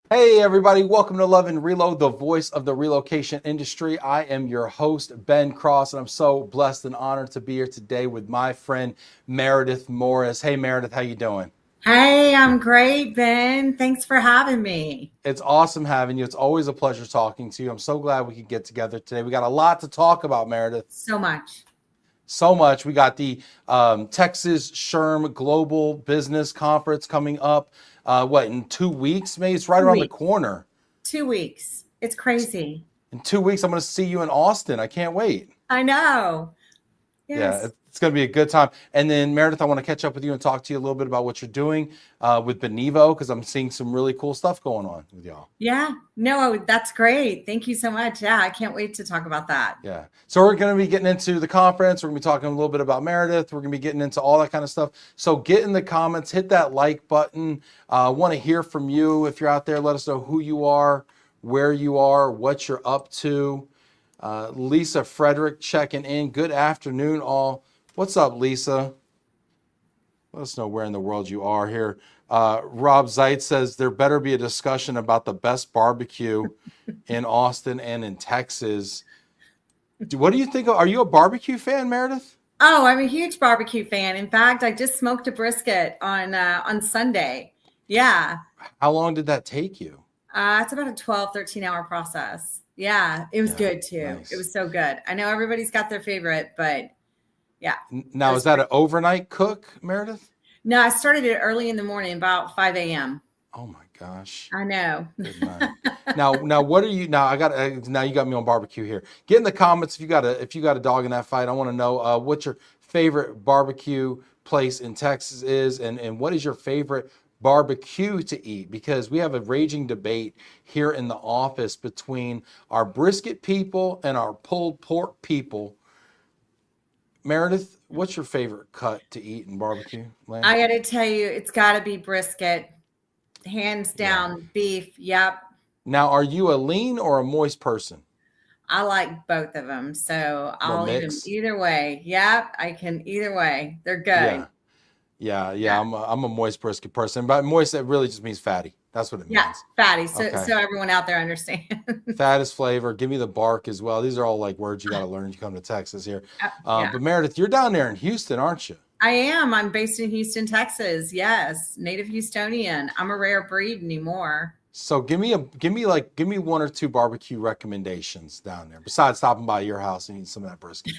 Hey everybody, welcome to Love and Reload, the voice of the relocation industry. I am your host, Ben Cross, and I'm so blessed and honored to be here today with my friend Meredith Morris. Hey Meredith, how you doing? Hey, I'm great, Ben. Thanks for having me. It's awesome having you. It's always a pleasure talking to you. I'm so glad we could get together today. We got a lot to talk about, Meredith. So much. So much. We got the Texas SHRM Global Business Conference coming up. In 2 weeks? Maybe it's right Two around the weeks. corner. 2 weeks. It's crazy. In 2 weeks, I'm going to see you in Austin. I can't wait. I know. Yeah, Yes. it's going to be a good time. And then Meredith, I want to catch up with you and talk to you a little bit about what you're doing with Benevo, because I'm seeing some really cool stuff going on with y'all. Yeah. No, that's great. Thank you so much. Yeah, I can't wait to talk about that. Yeah. So we're going to be getting into the conference. We're going to be talking a little bit about Meredith. We're going to be getting into all that kind of stuff. So get in the comments, hit that like button. I want to hear from you. If you're out there, let us know who you are, where you are, what you're up to. Lisa Frederick checking in. Good afternoon, all. What's up, Lisa? Let us know where in the world you are here. Rob Zeit says there better be a discussion about the best barbecue in Austin and in Texas. What do you think? Are you a barbecue fan, Meredith? Oh, I'm a huge barbecue fan. In fact, I just smoked a brisket on Sunday. Yeah. How long did that take you? It's about a 12, 13-hour process. Yeah, it was Yeah, good too. It nice. was so good. I know everybody's got their favorite, but yeah, it Now, is was that great. an overnight cook, Meredith? No, I started it early in the morning, about 5 a.m. Oh my gosh. I know. Good night. Now, what are you? Now you got me on barbecue here. Get in the comments if you got a dog in that fight. I want to know what your favorite barbecue place in Texas is, and what is your favorite barbecue to eat? Because we have a raging debate here in the office between our brisket people and our pulled pork people. Meredith, what's your favorite cut to eat in barbecue land? I got to tell you, it's got to be brisket, hands Yeah. down, beef. Yep. Now, are you a lean or a moist person? I like both of them. So Little I'll eat them mix. either way. Yep. I can either way. They're good. Yeah. Yeah. Yeah. I'm a moist brisket person, but moist that really just means fatty. That's what it Yeah. means. Fatty. So, Okay. so everyone out there understands. Fat is flavor. Give me the bark as well. These are all like words you got to learn. You come to Texas here. Yeah. But Meredith, you're down there in Houston, aren't you? I am. I'm based in Houston, Texas. Yes. Native Houstonian. I'm a rare breed anymore. So give me one or two barbecue recommendations down there besides stopping by your house and eating some of that brisket.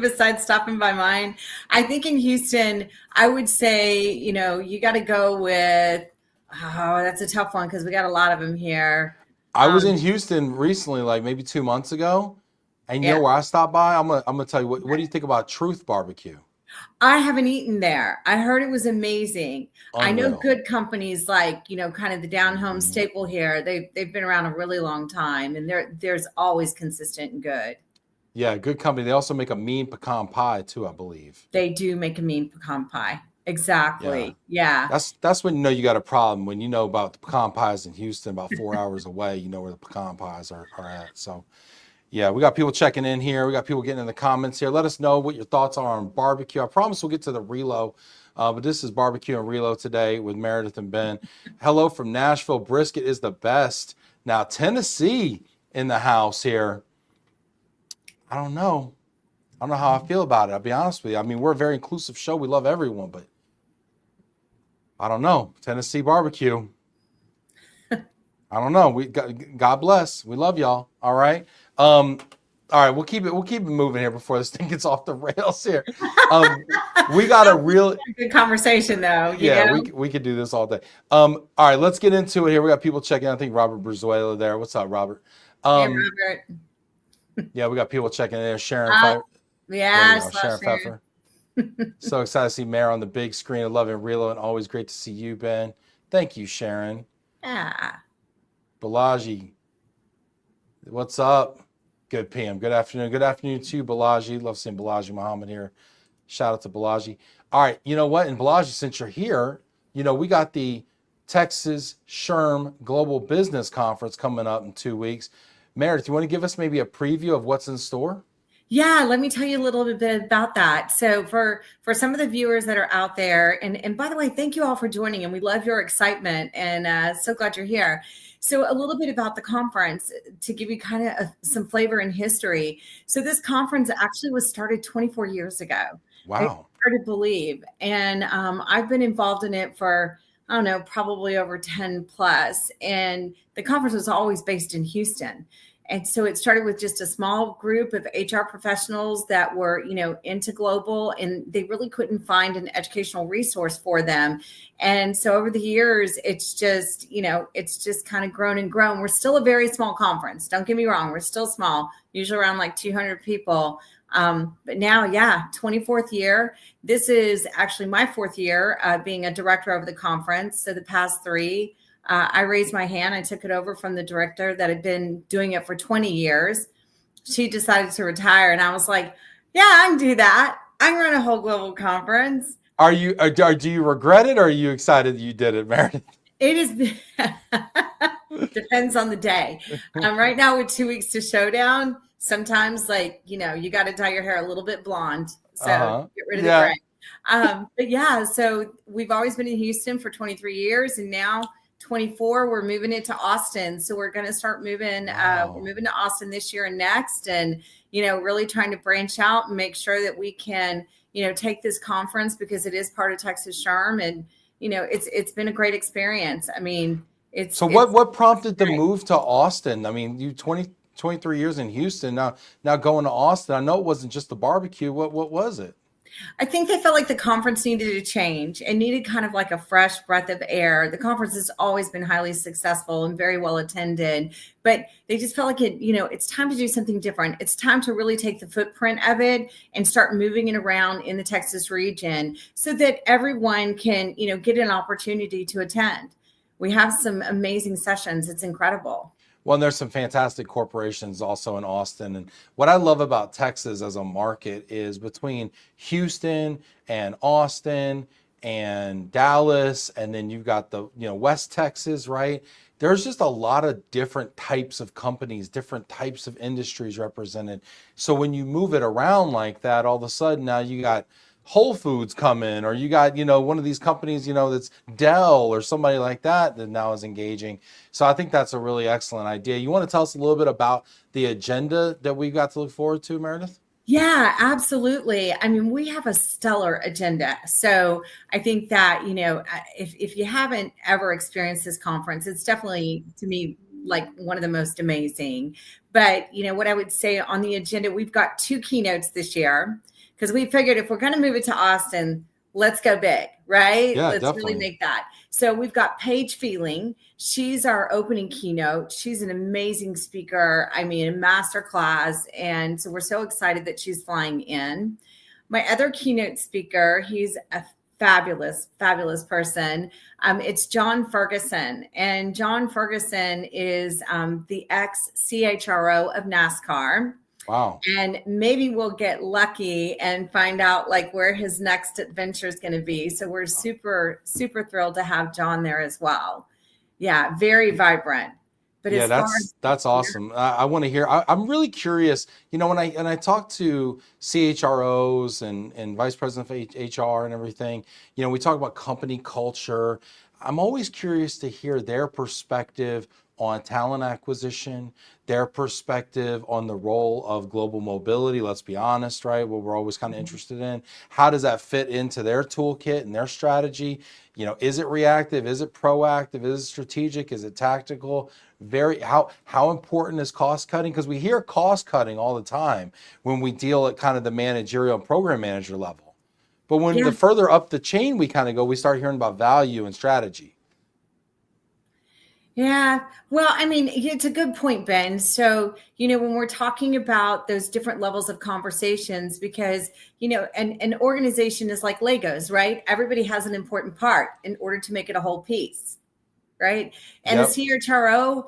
Besides stopping by mine. I think in Houston, I would say, you got to go with, oh, that's a tough one because we got a lot of them here. I was in Um, Houston recently, like maybe 2 months ago, and you know yeah, where I stopped by? I'm gonna tell you what do you think about Truth Barbecue? I haven't eaten there. I heard it was amazing. I know Unreal. good companies like, kind of the down home Mhm. staple here. They've been around a really long time and there's always consistent and good. Yeah, good company. They also make a mean pecan pie too, I believe. They do make a mean pecan pie. Yeah. Exactly. Yeah. That's when you know you got a problem. When you know about the pecan pies in Houston, about 4 hours away, you know where the pecan pies are at. So yeah, we got people checking in here. We got people getting in the comments here. Let us know what your thoughts are on barbecue. I promise we'll get to the relo, but this is barbecue and relo today with Meredith and Ben. Hello from Nashville. Brisket is the best. Now Tennessee in the house here. I don't know. I don't know how I feel about it. I'll be honest with you. I mean, we're a very inclusive show. We love everyone, but I don't know. Tennessee barbecue. I don't know. God bless. We love y'all. All right. Um, all right. We'll keep it moving here before this thing gets off the rails here. Um, we got a real Good conversation though, yeah. We could do this all day. All right. Let's get into it here. We got people checking. I think Robert Brizuela there. What's up, Robert? Hey, Um, Robert. yeah, we got people checking in there. Sharon Uh, Pfeiffer. There we yeah, go. slash Sharon Sharon. Pfeiffer. So excited to see Mare on the big screen. I love it, Relo, and always great to see you, Ben. Thank you, Sharon. Yeah. Balaji, what's up? Good PM. Good afternoon. Good afternoon to you, Balaji. Love seeing Balaji Muhammad here. Shout out to Balaji. All right, you know what? And Balaji, since you're here, we got the Texas SHRM Global Business Conference coming up in 2 weeks. Meredith, you want to give us maybe a preview of what's in store? Yeah, let me tell you a little bit about that. So for some of the viewers that are out there, and by the way, thank you all for joining, and we love your excitement, and so glad you're here. So a little bit about the conference to give you kind of some flavor and history. So this conference actually was started 24 years ago. It's Wow. hard to believe, and I've been involved in it for, I don't know, probably over 10 plus, and the conference was always based in Houston. And so it started with just a small group of HR professionals that were, into global, and they really couldn't find an educational resource for them. And so over the years, it's just kind of grown and grown. We're still a very small conference. Don't get me wrong. We're still small, usually around like 200 people. But now, 24th year. This is actually my 4th year being a director of the conference. So the past 3, I raised my hand. I took it over from the director that had been doing it for 20 years. She decided to retire, and I was like, yeah, I can do that. I can run a whole global conference. Do you regret it, or are you excited that you did it, Meredith? It is depends on the day. Right now with 2 weeks to showdown, sometimes you got to dye your hair a little bit blonde. So get rid of the gray. But so we've always been in Houston for 23 years, and now 24, we're moving it to Austin. So we're going to start moving. We're moving to Austin this year and next, and really trying to branch out and make sure that we can take this conference, because it is part of Texas SHRM, and it's been a great experience. I mean, what prompted the move to Austin? I mean, you 23 years in Houston, now going to Austin. I know it wasn't just the barbecue. What was it? I think they felt like the conference needed to change and needed kind of like a fresh breath of air. The conference has always been highly successful and very well attended, but they just felt like it's time to do something different. It's time to really take the footprint of it and start moving it around in the Texas region so that everyone can, get an opportunity to attend. We have some amazing sessions. It's incredible. Well, and there's some fantastic corporations also in Austin. And what I love about Texas as a market is between Houston and Austin and Dallas, and then you've got the, West Texas, right? There's just a lot of different types of companies, different types of industries represented. So when you move it around like that, all of a sudden now you got Whole Foods come in, or you got, one of these companies, that's Dell or somebody like that now is engaging. So I think that's a really excellent idea. You want to tell us a little bit about the agenda that we've got to look forward to, Meredith? Yeah, absolutely. I mean, we have a stellar agenda. So I think that, if you haven't ever experienced this conference, it's definitely, to me, like one of the most amazing. But, what I would say on the agenda, we've got 2 keynotes this year, because we figured if we're going to move it to Austin, let's go big, right? Yeah, let's definitely. Really make that. So we've got Paige Feeling. She's our opening keynote. She's an amazing speaker. I mean, a masterclass. And so we're so excited that she's flying in. My other keynote speaker, he's a fabulous, fabulous person. It's John Ferguson. And John Ferguson is the ex-CHRO of NASCAR. Wow. And maybe we'll get lucky and find out where his next adventure is going to be. So we're super, super thrilled to have John there as well. Yeah, very vibrant. But yeah, that's awesome. I want to hear. I'm really curious. When I talk to CHROs and vice president of HR and everything, we talk about company culture. I'm always curious to hear their perspective on talent acquisition, their perspective on the role of global mobility. Let's be honest, right? What we're always kind of interested in. How does that fit into their toolkit and their strategy? Is it reactive? Is it proactive? Is it strategic? Is it tactical? How important is cost cutting? Because we hear cost cutting all the time when we deal at kind of the managerial and program manager level. But when the further up the chain we kind of go, we start hearing about value and strategy. Yeah, well, I mean, it's a good point, Ben. So, when we're talking about those different levels of conversations, because, an organization is like Legos, right? Everybody has an important part in order to make it a whole piece, right? And the CHRO,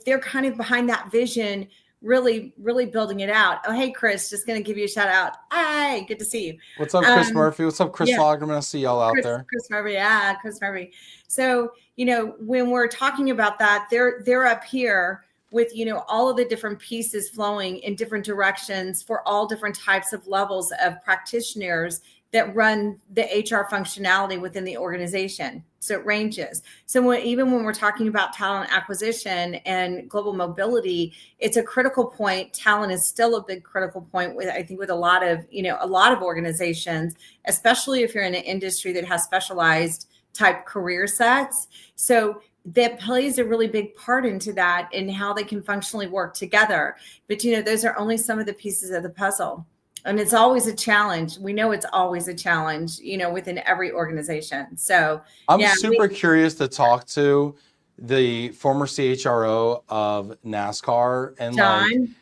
they're kind of behind that vision, really, really building it out. Oh, hey, Chris, just going to give you a shout out. Hi, good to see you. What's up, Chris Murphy? What's up, Chris Lagerman? I see y'all out there. Chris Murphy, Chris Murphy. So, when we're talking about that, they're up here with, all of the different pieces flowing in different directions for all different types of levels of practitioners that run the HR functionality within the organization. So it ranges. So even when we're talking about talent acquisition and global mobility, it's a critical point. Talent is still a big critical point I think with a lot of organizations, especially if you're in an industry that has specialized type career sets. So that plays a really big part into that and how they can functionally work together. But, those are only some of the pieces of the puzzle. And it's always a challenge. We know it's always a challenge, within every organization. So I'm super curious to talk to the former CHRO of NASCAR and John.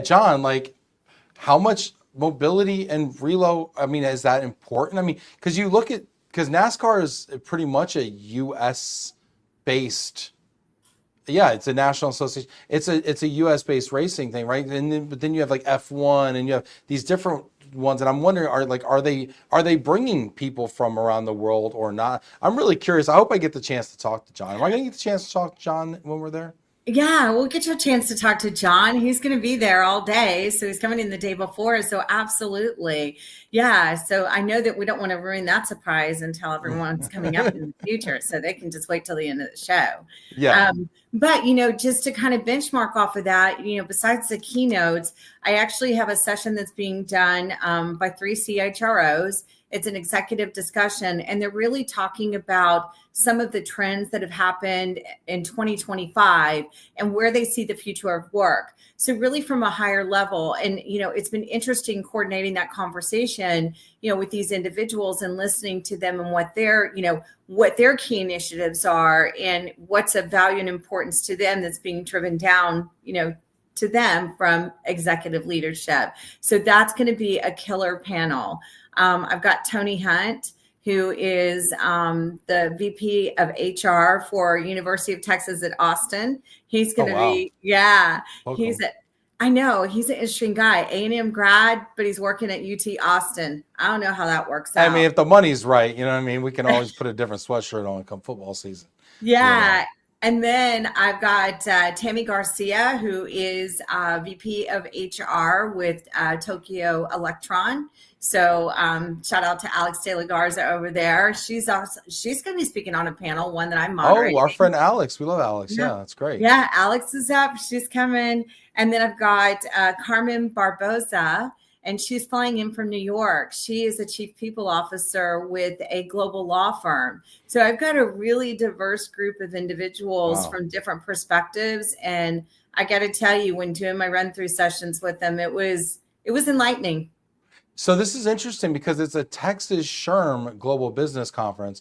John, how much mobility and relo, is that important? Because NASCAR is pretty much a US based, it's a national association. It's a US based racing thing, right? But then you have F1 and you have these different ones, and I'm wondering, are they bringing people from around the world or not? I'm really curious. I hope I get the chance to talk to John. Am I going to get the chance to talk to John when we're there? Yeah, we'll get you a chance to talk to John. He's going to be there all day. So he's coming in the day before. So absolutely. Yeah. So I know that we don't want to ruin that surprise until everyone's coming up in the future. So they can just wait till the end of the show. Yeah. But, just to kind of benchmark off of that, besides the keynotes, I actually have a session that's being done by 3 CHROs. It's an executive discussion, and they're really talking about some of the trends that have happened in 2025 and where they see the future of work. So really from a higher level, and, it's been interesting coordinating that conversation, with these individuals and listening to them and what their key initiatives are and what's of value and importance to them that's being driven down, to them from executive leadership. So that's going to be a killer panel. I've got Tony Hunt, who is the VP of HR for University of Texas at Austin. He's going to be, Welcome. He's an interesting guy, A&M grad, but he's working at UT Austin. I don't know how that works out. If the money's right, we can always put a different sweatshirt on come football season. Yeah. And then I've got Tammy Garcia, who is VP of HR with Tokyo Electron. So shout out to Alex De La Garza over there. She's going to be speaking on a panel, one that I'm moderating. Oh, our friend Alex. We love Alex. Yeah, that's great. Yeah, Alex is up. She's coming. And then I've got Carmen Barboza, and she's flying in from New York. She is a chief people officer with a global law firm. So I've got a really diverse group of individuals from different perspectives. And I got to tell you, when doing my run-through sessions with them, it was enlightening. So this is interesting because it's a Texas SHRM Global Business Conference,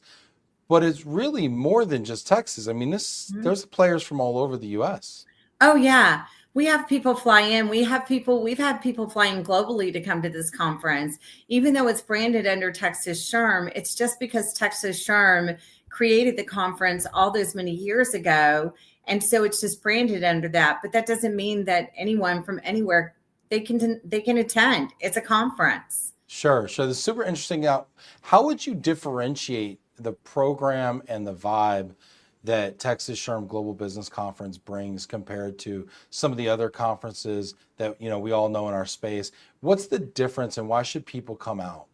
but it's really more than just Texas. There's players from all over the U.S. Oh, yeah. We have people fly in. We've had people flying globally to come to this conference. Even though it's branded under Texas SHRM, it's just because Texas SHRM created the conference all those many years ago. And so it's just branded under that. But that doesn't mean that anyone from anywhere, they can attend. It's a conference. Sure. So this is super interesting. Now, how would you differentiate the program and the vibe that Texas SHRM Global Business Conference brings compared to some of the other conferences that we all know in our space? What's the difference, and why should people come out?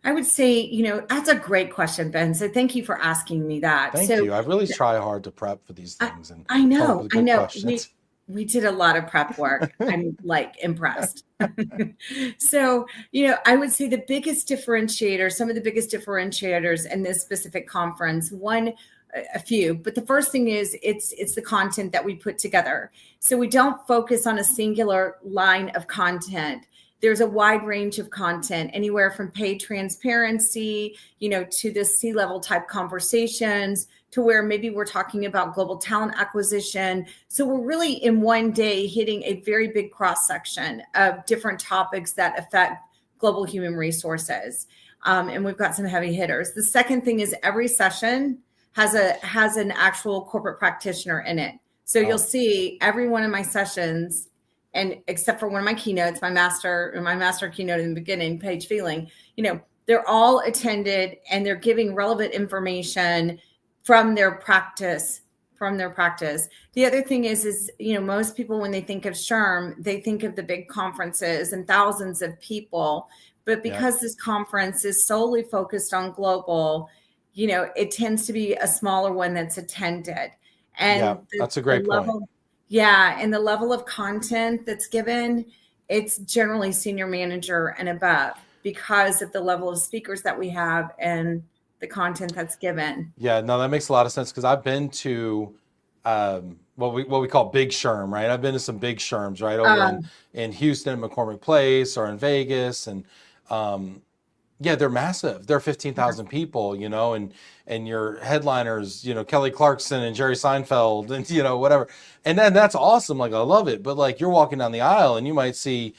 I would say, that's a great question, Ben. So thank you for asking me that. Thank you. I really try hard to prep for these things. I know. We did a lot of prep work. I'm impressed. So, I would say the biggest differentiator, some of the biggest differentiators in this specific conference, a few, but the first thing is it's the content that we put together. So we don't focus on a singular line of content. There's a wide range of content, anywhere from paid transparency, to the C-level type conversations, to where maybe we're talking about global talent acquisition. So we're really in one day hitting a very big cross section of different topics that affect global human resources. And we've got some heavy hitters. The second thing is every session has an actual corporate practitioner in it. So you'll see every one of my sessions, and except for one of my keynotes, my master keynote in the beginning, Paige Feeling, they're all attended and they're giving relevant information from their practice from their practice. The other thing is, most people, when they think of SHRM, they think of the big conferences and thousands of people. But because this conference is solely focused on global, it tends to be a smaller one that's attended. And that's a great point. And the level of content that's given, it's generally senior manager and above because of the level of speakers that we have and the content that's given. Yeah, no, that makes a lot of sense because I've been to what we call big SHRM, right? I've been to some big SHRMs, right, over in Houston, McCormick Place, or in Vegas, and they're massive. They're 15,000 people, and your headliners, Kelly Clarkson and Jerry Seinfeld, and whatever, and then that's awesome. Like I love it, but like you're walking down the aisle and you might see,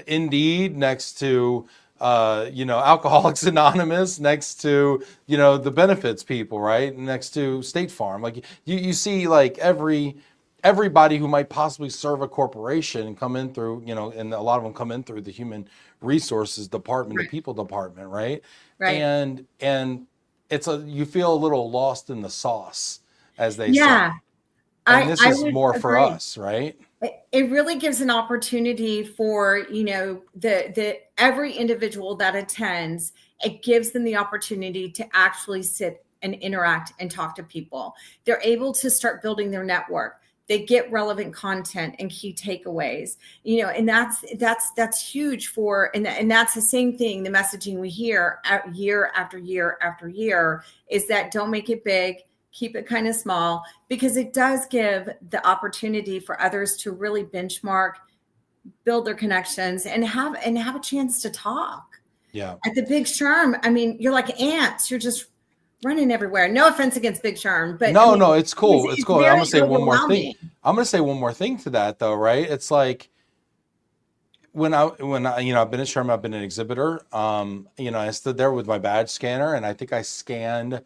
Indeed next to Alcoholics Anonymous, next to, the benefits people, right? Next to State Farm. Like you see like everybody who might possibly serve a corporation and come in through, and a lot of them come in through the human resources department, the people department, right? Right. And it's you feel a little lost in the sauce, as they say. And this is more for us, right? It really gives an opportunity for, the every individual that attends, it gives them the opportunity to actually sit and interact and talk to people. They're able to start building their network. They get relevant content and key takeaways, and that's huge and that's the same thing. The messaging we hear year after year after year is that don't make it big. Keep it kind of small, because it does give the opportunity for others to really benchmark, build their connections, and have a chance to talk. Yeah. At the big SHRM, I mean, you're like ants. You're just running everywhere. No offense against big SHRM, but no, it's cool. It's cool. I'm gonna say one more thing. To that though, right? It's like when I I've been at SHRM, I've been an exhibitor. I stood there with my badge scanner, and I think I scanned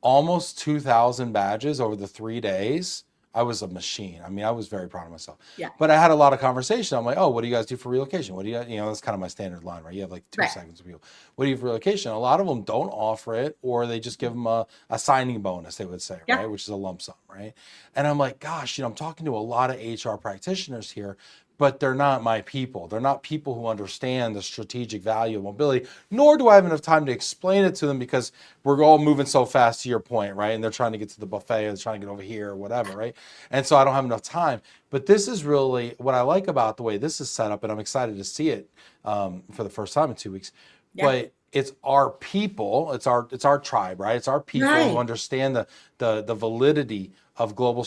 almost 2,000 badges over the 3 days. I was a machine. I mean, I was very proud of myself. Yeah. But I had a lot of conversation. I'm like, oh, what do you guys do for relocation? What do you, that's kind of my standard line, right? You have like 2 seconds of people. What do you do for relocation? A lot of them don't offer it, or they just give them a signing bonus, they would say, right? Which is a lump sum, right? And I'm like, gosh, I'm talking to a lot of HR practitioners here, but they're not my people. They're not people who understand the strategic value of mobility, nor do I have enough time to explain it to them because we're all moving so fast, to your point, right? And they're trying to get to the buffet, or they're trying to get over here or whatever, right? And so I don't have enough time. But this is really what I like about the way this is set up, and I'm excited to see it for the first time in 2 weeks. Yeah. But it's our people, it's our tribe, right? It's our people who understand the validity of global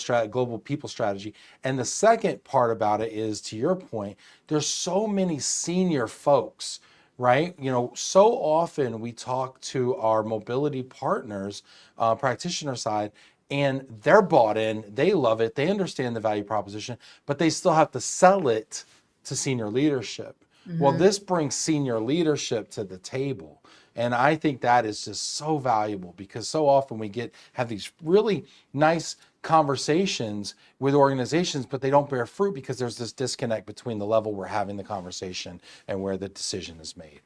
people strategy. And the second part about it is, to your point, there's so many senior folks, right? So often we talk to our mobility partners, practitioner side, and they're bought in, they love it, they understand the value proposition, but they still have to sell it to senior leadership. Mm-hmm. Well, this brings senior leadership to the table. And I think that is just so valuable, because so often we have these really nice conversations with organizations, but they don't bear fruit because there's this disconnect between the level we're having the conversation and where the decision is made.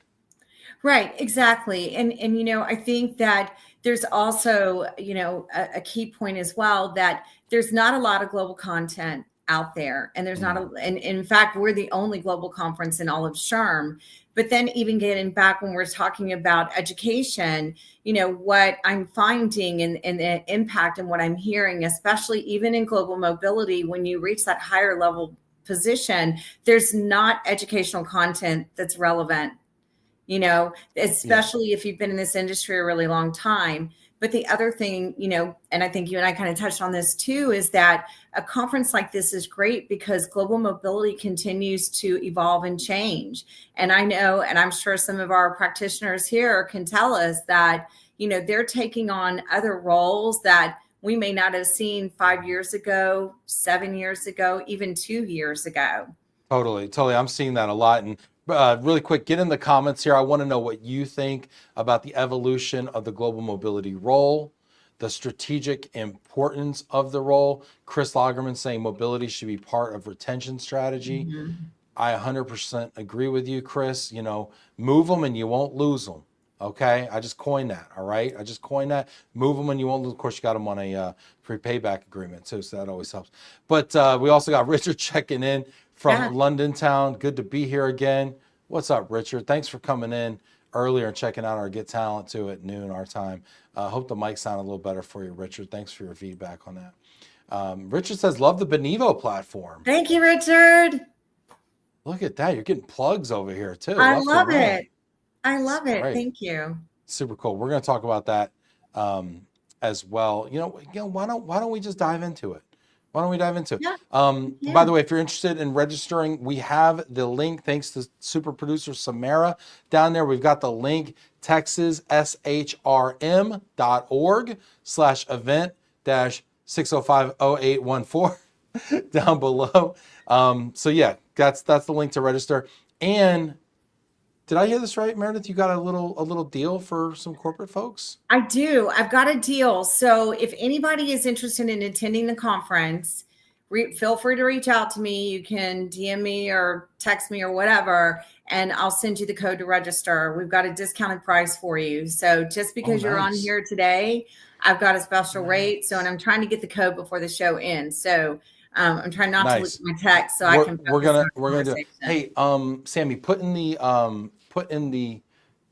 Right, exactly. And I think that there's also, a key point as well, that there's not a lot of global content out there. And there's not and in fact, we're the only global conference in all of SHRM. But then even getting back when we're talking about education, what I'm finding and the impact and what I'm hearing, especially even in global mobility, when you reach that higher level position, there's not educational content that's relevant, especially if you've been in this industry a really long time. But the other thing, and I think you and I kind of touched on this too, is that a conference like this is great because global mobility continues to evolve and change. And I know, and I'm sure some of our practitioners here can tell us that, they're taking on other roles that we may not have seen 5 years ago, 7 years ago, even 2 years ago. Totally. I'm seeing that a lot. And really quick, get in the comments here. I want to know what you think about the evolution of the global mobility role, the strategic importance of the role. Chris Lagerman saying mobility should be part of retention strategy. Mm-hmm. I 100% agree with you, Chris. Move them and you won't lose them. Okay, I just coined that. All right, I just coined that. Move them when you want. Of course, you got them on a free payback agreement too, so that always helps. But we also got Richard checking in from Yeah. London town. Good to be here again. What's up, Richard? Thanks for coming in earlier and checking out our Get Talent too at noon our time. Hope the mic sounded a little better for you, Richard. Thanks for your feedback on that. Richard says, love the Benevo platform. Thank you, Richard. Look at that. You're getting plugs over here too. I Left love and right. it. I love it. Great. Thank you. Super cool. We're going to talk about that as well. Why don't we just dive into it? Why don't we dive into it? Yeah. By the way, if you're interested in registering, we have the link. Thanks to super producer Samara down there. We've got the link, Texas, SHRM.org/event-6050814 down below. So yeah, that's the link to register. And did I hear this right, Meredith? You got a little deal for some corporate folks? I do. I've got a deal. So if anybody is interested in attending the conference, feel free to reach out to me. You can DM me or text me or whatever, and I'll send you the code to register. We've got a discounted price for you. So just because you're on here today, I've got a special rate. So, and I'm trying to get the code before the show ends. So I'm trying not to look at my text so I can. We're gonna do it. Hey, Sammy, put in the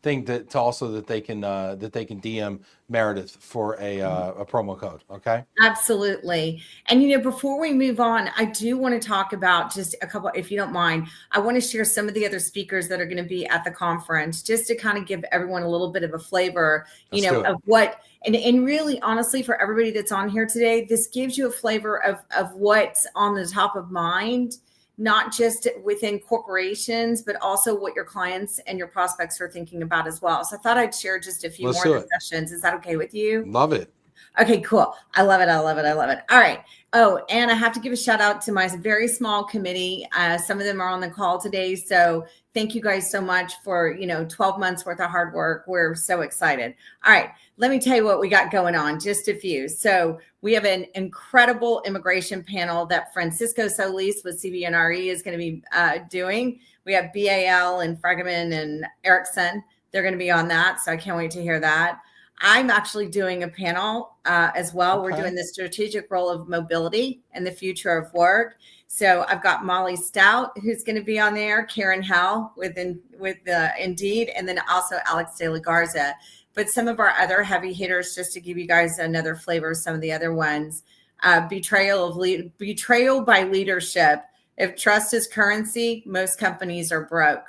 thing to also that they can DM Meredith for a promo code. Okay. Absolutely. And before we move on, I do want to talk about just a couple, if you don't mind. I want to share some of the other speakers that are going to be at the conference, just to kind of give everyone a little bit of a flavor, of what. And really, honestly, for everybody that's on here today, this gives you a flavor of what's on the top of mind, not just within corporations, but also what your clients and your prospects are thinking about as well. So I thought I'd share just a few more of the sessions. Is that okay with you? Love it. Okay, cool. I love it. I love it. I love it. All right. Oh, and I have to give a shout out to my very small committee. Some of them are on the call today. So thank you guys so much for, 12 months worth of hard work. We're so excited. All right. Let me tell you what we got going on. Just a few. So we have an incredible immigration panel that Francisco Solis with CBNRE is going to be doing. We have BAL and Fregeman and Erickson. They're going to be on that. So I can't wait to hear that. I'm actually doing a panel as well. Okay. We're doing the strategic role of mobility and the future of work. So I've got Molly Stout, who's going to be on there, Karen Hell with Indeed, and then also Alex De La Garza. But some of our other heavy hitters, just to give you guys another flavor of some of the other ones, betrayal by leadership. If trust is currency, most companies are broke.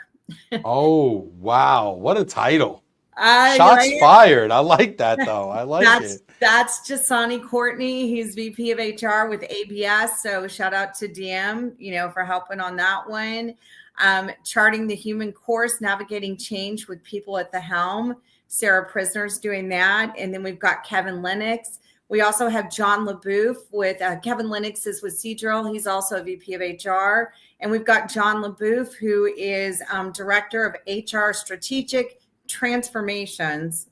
Oh, wow. What a title. Shots fired. I like that, though. I like it. That's Jasani Courtney. He's VP of HR with ABS. So shout out to DM, for helping on that one. Charting the human course, navigating change with people at the helm. Sarah Prisner's doing that. And then we've got Kevin Lennox. We also have John LaBouffe with Kevin Lennox is with Seadrill. He's also a VP of HR. And we've got John LaBouffe, who is Director of HR Strategic transactions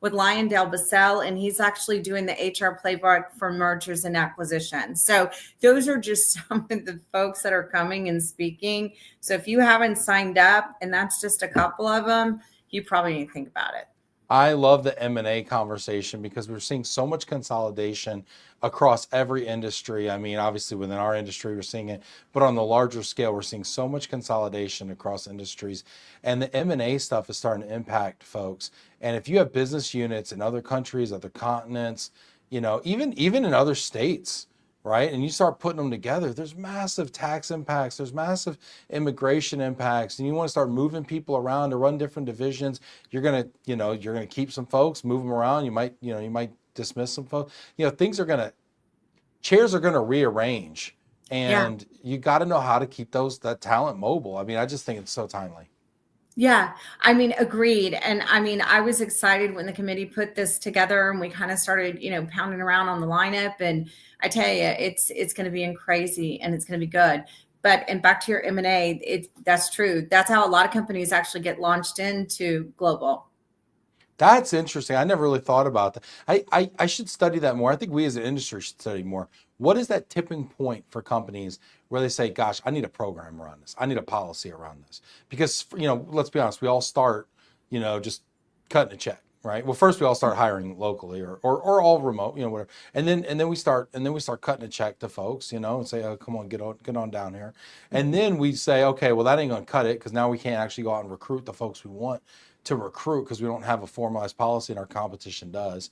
with Lyondell Basell, and he's actually doing the HR playbook for mergers and acquisitions. So those are just some of the folks that are coming and speaking. So if you haven't signed up, and that's just a couple of them, you probably need to think about it. I love the M&A conversation because we're seeing so much consolidation across every industry. I mean, obviously within our industry, we're seeing it, but on the larger scale, we're seeing so much consolidation across industries, and the M&A stuff is starting to impact folks. And if you have business units in other countries, other continents, even in other states, right? And you start putting them together, there's massive tax impacts, there's massive immigration impacts, and you want to start moving people around to run different divisions. You're going to keep some folks, move them around. You might dismiss some folks. Chairs are going to rearrange, and you got to know how to keep that talent mobile. I mean, I just think it's so timely. Yeah, I mean, agreed. And I mean, I was excited when the committee put this together and we kind of started, pounding around on the lineup. And I tell you, it's going to be crazy and it's going to be good. And back to your M&A, that's true. That's how a lot of companies actually get launched into global. That's interesting. I never really thought about that. I should study that more. I think we as an industry should study more. What is that tipping point for companies where they say, gosh, I need a program around this. I need a policy around this. Because, let's be honest, we all start just cutting a check, right? Well, first we all start hiring locally or all remote, whatever. And then we start cutting a check to folks, and say, oh, come on, get on down here. And then we say, okay, well, that ain't gonna cut it because now we can't actually go out and recruit the folks we want to recruit because we don't have a formalized policy and our competition does.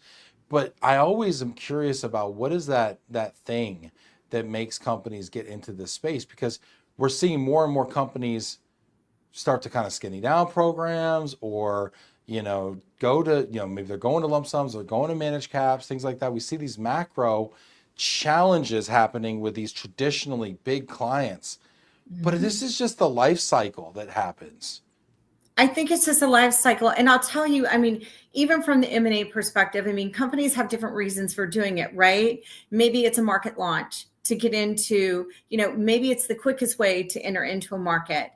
But I always am curious about what is that thing that makes companies get into this space, because we're seeing more and more companies start to kind of skinny down programs or, go to, maybe they're going to lump sums or going to managed caps, things like that. We see these macro challenges happening with these traditionally big clients, but this is just the life cycle that happens. I think it's just a life cycle. And I'll tell you, I mean, even from the M&A perspective, I mean, companies have different reasons for doing it, right? Maybe it's a market launch to get into, maybe it's the quickest way to enter into a market.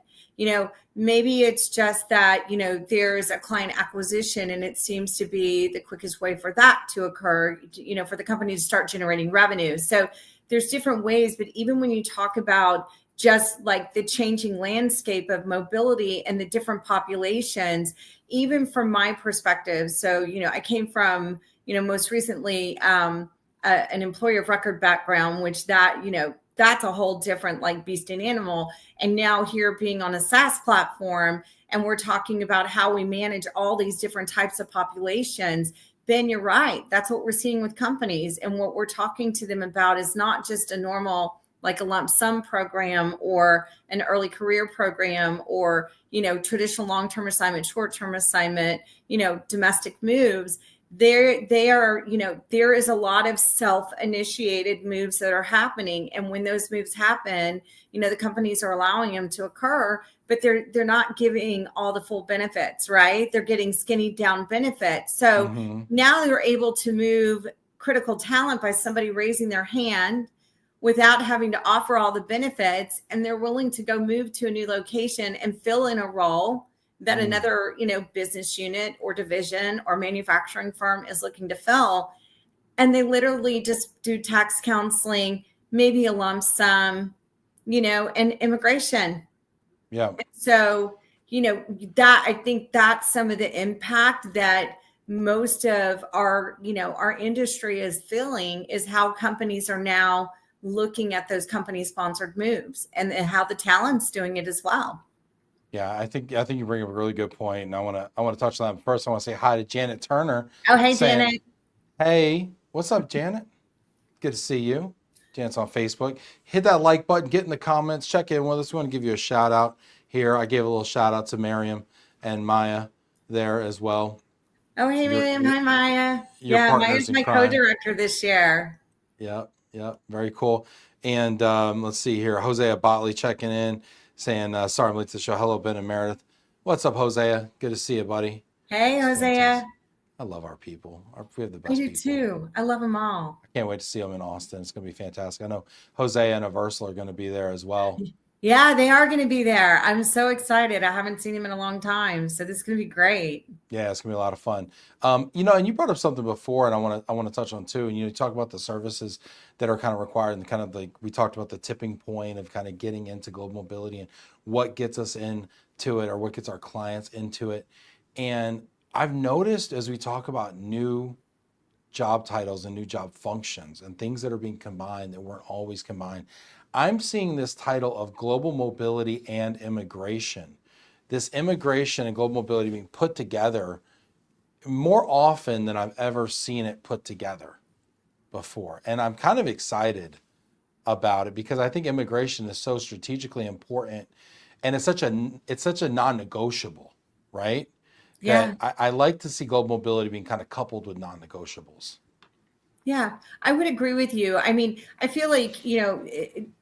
Maybe it's just that, there's a client acquisition and it seems to be the quickest way for that to occur, for the company to start generating revenue. So there's different ways, but even when you talk about just like the changing landscape of mobility and the different populations, even from my perspective. So, I came from, most recently, an employer of record background, which that's a whole different like beast and animal. And now here being on a SaaS platform, and we're talking about how we manage all these different types of populations, then you're right. That's what we're seeing with companies. And what we're talking to them about is not just a normal, like a lump sum program or an early career program or, traditional long-term assignment, short-term assignment, domestic moves. There is a lot of self-initiated moves that are happening. And when those moves happen, the companies are allowing them to occur, but they're not giving all the full benefits, right? They're getting skinny down benefits. So now they're able to move critical talent by somebody raising their hand without having to offer all the benefits. And they're willing to go move to a new location and fill in a role that another, business unit or division or manufacturing firm is looking to fill. And they literally just do tax counseling, maybe a lump sum, and immigration. Yeah. And so, that I think that's some of the impact that most of our, our industry is feeling, is how companies are now looking at those company sponsored moves and how the talent's doing it as well. Yeah, I think you bring up a really good point, and I want to touch on that. First, I want to say hi to Janet Turner. Oh, hey, Janet. Hey, what's up, Janet? Good to see you. Janet's on Facebook. Hit that like button, get in the comments, check in with us. We want to give you a shout out here. I gave a little shout out to Miriam and Maya there as well. Oh, hey, Miriam. Hi, Maya. Yeah, Maya's my co-director this year. Yep, very cool. And let's see here. Hosea Botley checking in, saying, sorry I'm late to the show. Hello, Ben and Meredith. What's up, Hosea? Good to see you, buddy. Hey, Hosea. I love our people. We have the best people. I do people. too. I love them all. I can't wait to see them in Austin. It's going to be fantastic. I know Hosea and Aversal are going to be there as well. Yeah, they are going to be there. I'm so excited. I haven't seen them in a long time. So this is going to be great. Yeah, it's going to be a lot of fun. And you brought up something before, and I want to touch on too. And you talk about the services that are kind of required, and kind of like we talked about the tipping point of kind of getting into global mobility and what gets us into it, or what gets our clients into it. And I've noticed as we talk about new job titles and new job functions and things that are being combined that weren't always combined, I'm seeing this title of global mobility and immigration. This immigration and global mobility being put together more often than I've ever seen it put together before. And I'm kind of excited about it because I think immigration is so strategically important, and it's such a non-negotiable, right? Yeah. That I like to see global mobility being kind of coupled with non-negotiables. Yeah, I would agree with you. I mean, I feel like,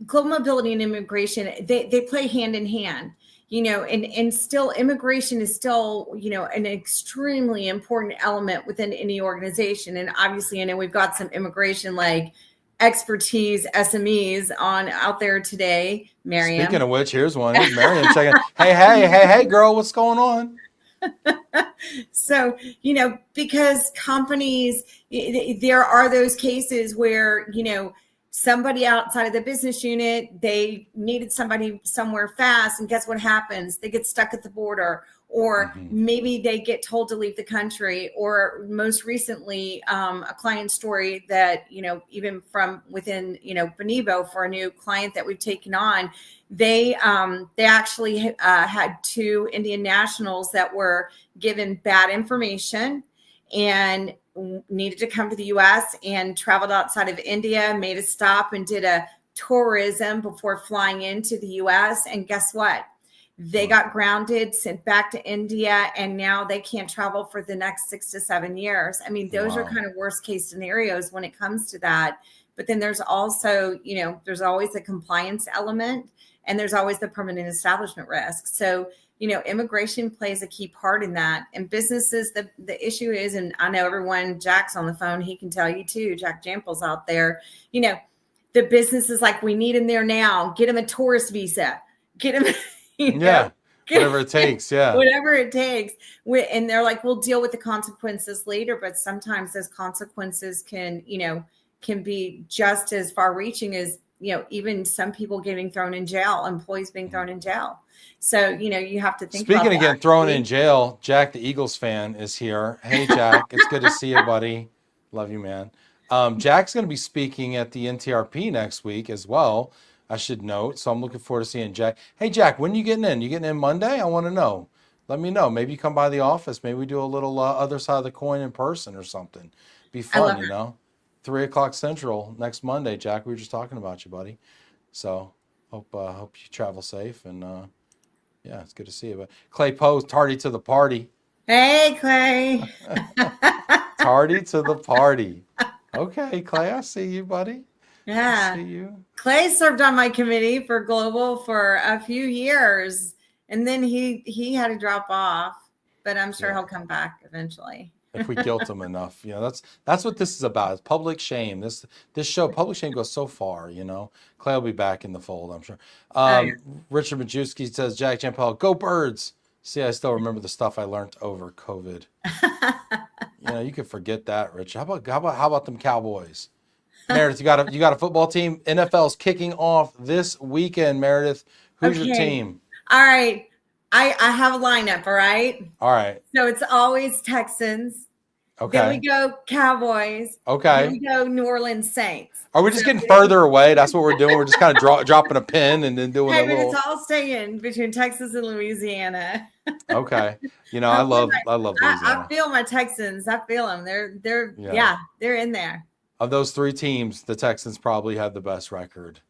global mobility and immigration, they play hand in hand, and still immigration is still, an extremely important element within any organization. And obviously, I know we've got some immigration like expertise SMEs out there today. Miriam. Speaking of which, here's one. Here's Miriam checking. Hey, girl, what's going on? So, because companies, there are those cases where, somebody outside of the business unit, they needed somebody somewhere fast. And guess what happens? They get stuck at the border, or Mhm. maybe they get told to leave the country, or most recently, a client story that, even from within, Benibo, for a new client that we've taken on, they actually had 2 Indian nationals that were given bad information and needed to come to the US, and traveled outside of India, made a stop and did a tourism before flying into the US. And guess what? They got grounded, sent back to India, and now they can't travel for the next 6 to 7 years. I mean, those are kind of worst case scenarios when it comes to that. But then there's also, there's always a compliance element, and there's always the permanent establishment risk. So, immigration plays a key part in that. And businesses, the issue is, and I know everyone, Jack's on the phone, he can tell you too, Jack Jample's out there, the business is like, we need him there now. Get him a tourist visa. Get him, whatever it takes. Yeah. Whatever it takes. And they're like, we'll deal with the consequences later. But sometimes those consequences can be just as far reaching as, even some people getting thrown in jail, employees being thrown in jail. So, you have to think about that. Speaking of getting thrown in jail, Jack, the Eagles fan, is here. Hey, Jack, it's good to see you, buddy. Love you, man. Jack's going to be speaking at the NTRP next week as well, I should note. So I'm looking forward to seeing Jack. Hey, Jack, when are you getting in? You getting in Monday? I want to know. Let me know. Maybe you come by the office. Maybe we do a little other side of the coin in person or something. Be fun, 3:00 Central next Monday, Jack. We were just talking about you, buddy. So hope you travel safe, and yeah, it's good to see you. But Clay Poe, tardy to the party. Hey, Clay. Tardy to the party. Okay, Clay, I see you, buddy. Yeah. I see you. Clay served on my committee for Global for a few years, and then he had to drop off, but I'm sure he'll come back eventually. If we guilt him enough, that's what this is about. It's public shame. This show, public shame, goes so far. Clay will be back in the fold, I'm sure. Richard Majewski says, Jack Jampel, go Birds. See, I still remember the stuff I learned over COVID. You can forget that, Rich. How about them Cowboys? Meredith, you got a football team. NFL's kicking off this weekend. Meredith, who's your team? All right. I have a lineup, all right? All right. So it's always Texans. Okay. Then we go Cowboys. Okay. Then we go New Orleans Saints. Are we just getting further away? That's what we're doing. We're just kind of dropping a pin and then doing a little. It's all staying between Texas and Louisiana. Okay. I love Louisiana. I feel my Texans. I feel them. They're in there. Of those 3 teams, the Texans probably have the best record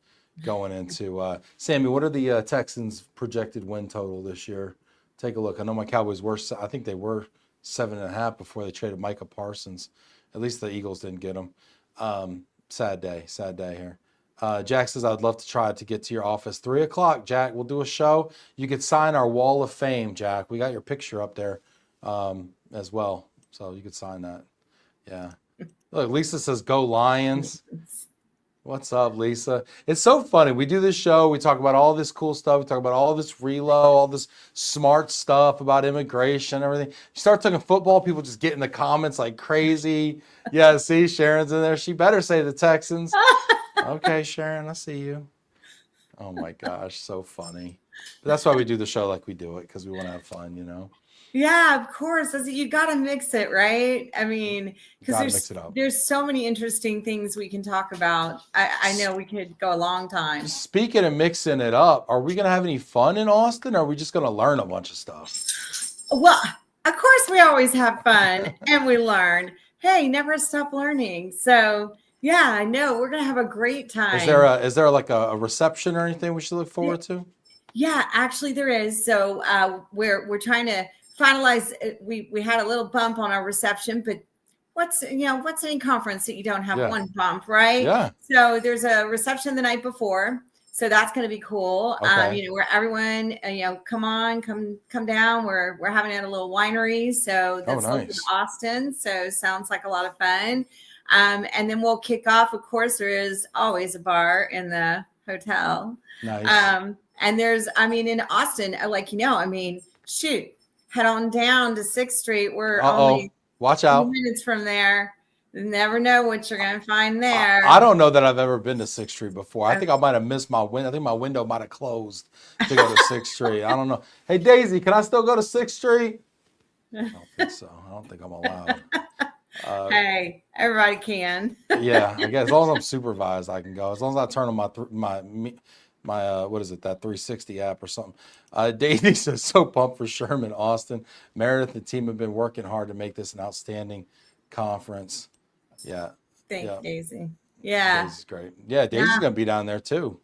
going into. Sammy, what are the Texans' projected win total this year? Take a look. I know my Cowboys were. I think they were 7.5 before they traded Micah Parsons. At least the Eagles didn't get him. Sad day here. Jack says, I'd love to try to get to your office. 3:00, Jack. We'll do a show. You could sign our wall of fame, Jack. We got your picture up there as well. So you could sign that. Yeah. Look, Lisa says, go Lions. What's up, Lisa? It's so funny. We do this show. We talk about all this cool stuff. We talk about all this reload, all this smart stuff about immigration, everything. You start talking football, people just get in the comments like crazy. Yeah, see, Sharon's in there. She better say the Texans. Okay, Sharon, I see you. Oh, my gosh, so funny. But that's why we do the show like we do it, because we want to have fun, Yeah, of course. You got to mix it, right? I mean, because there's so many interesting things we can talk about. I know we could go a long time. Speaking of mixing it up, are we going to have any fun in Austin, or are we just going to learn a bunch of stuff? Well, of course we always have fun and we learn. Hey, never stop learning. So yeah, I know we're going to have a great time. Is there like a reception or anything we should look forward to? Yeah, actually there is. So we're trying to finalize. We had a little bump on our reception, but what's any conference that you don't have one bump, right? Yeah. So there's a reception the night before. So that's going to be cool. Okay. Where everyone, come down. We're having it at a little winery. So that's in Austin. So sounds like a lot of fun. And then we'll kick off. Of course, there is always a bar in the hotel. Nice. And there's, in Austin, shoot, head on down to 6th Street. We're only watch out 2 minutes from there. You never know what you're going to find there. I don't know that I've ever been to 6th Street before. I think I might have missed my window. I think my window might have closed to go to 6th Street. I don't know. Hey, Daisy, can I still go to 6th Street? I don't think so. I don't think I'm allowed. Hey, everybody can. Yeah, I guess as long as I'm supervised, I can go. As long as I turn on my what is it, that 360 app or something. Daisy says, so pumped for Sherman, Austin. Meredith and team have been working hard to make this an outstanding conference. Yeah. Thank Yeah. you, Daisy. Yeah. Daisy's great. Yeah, Daisy's going to be down there too.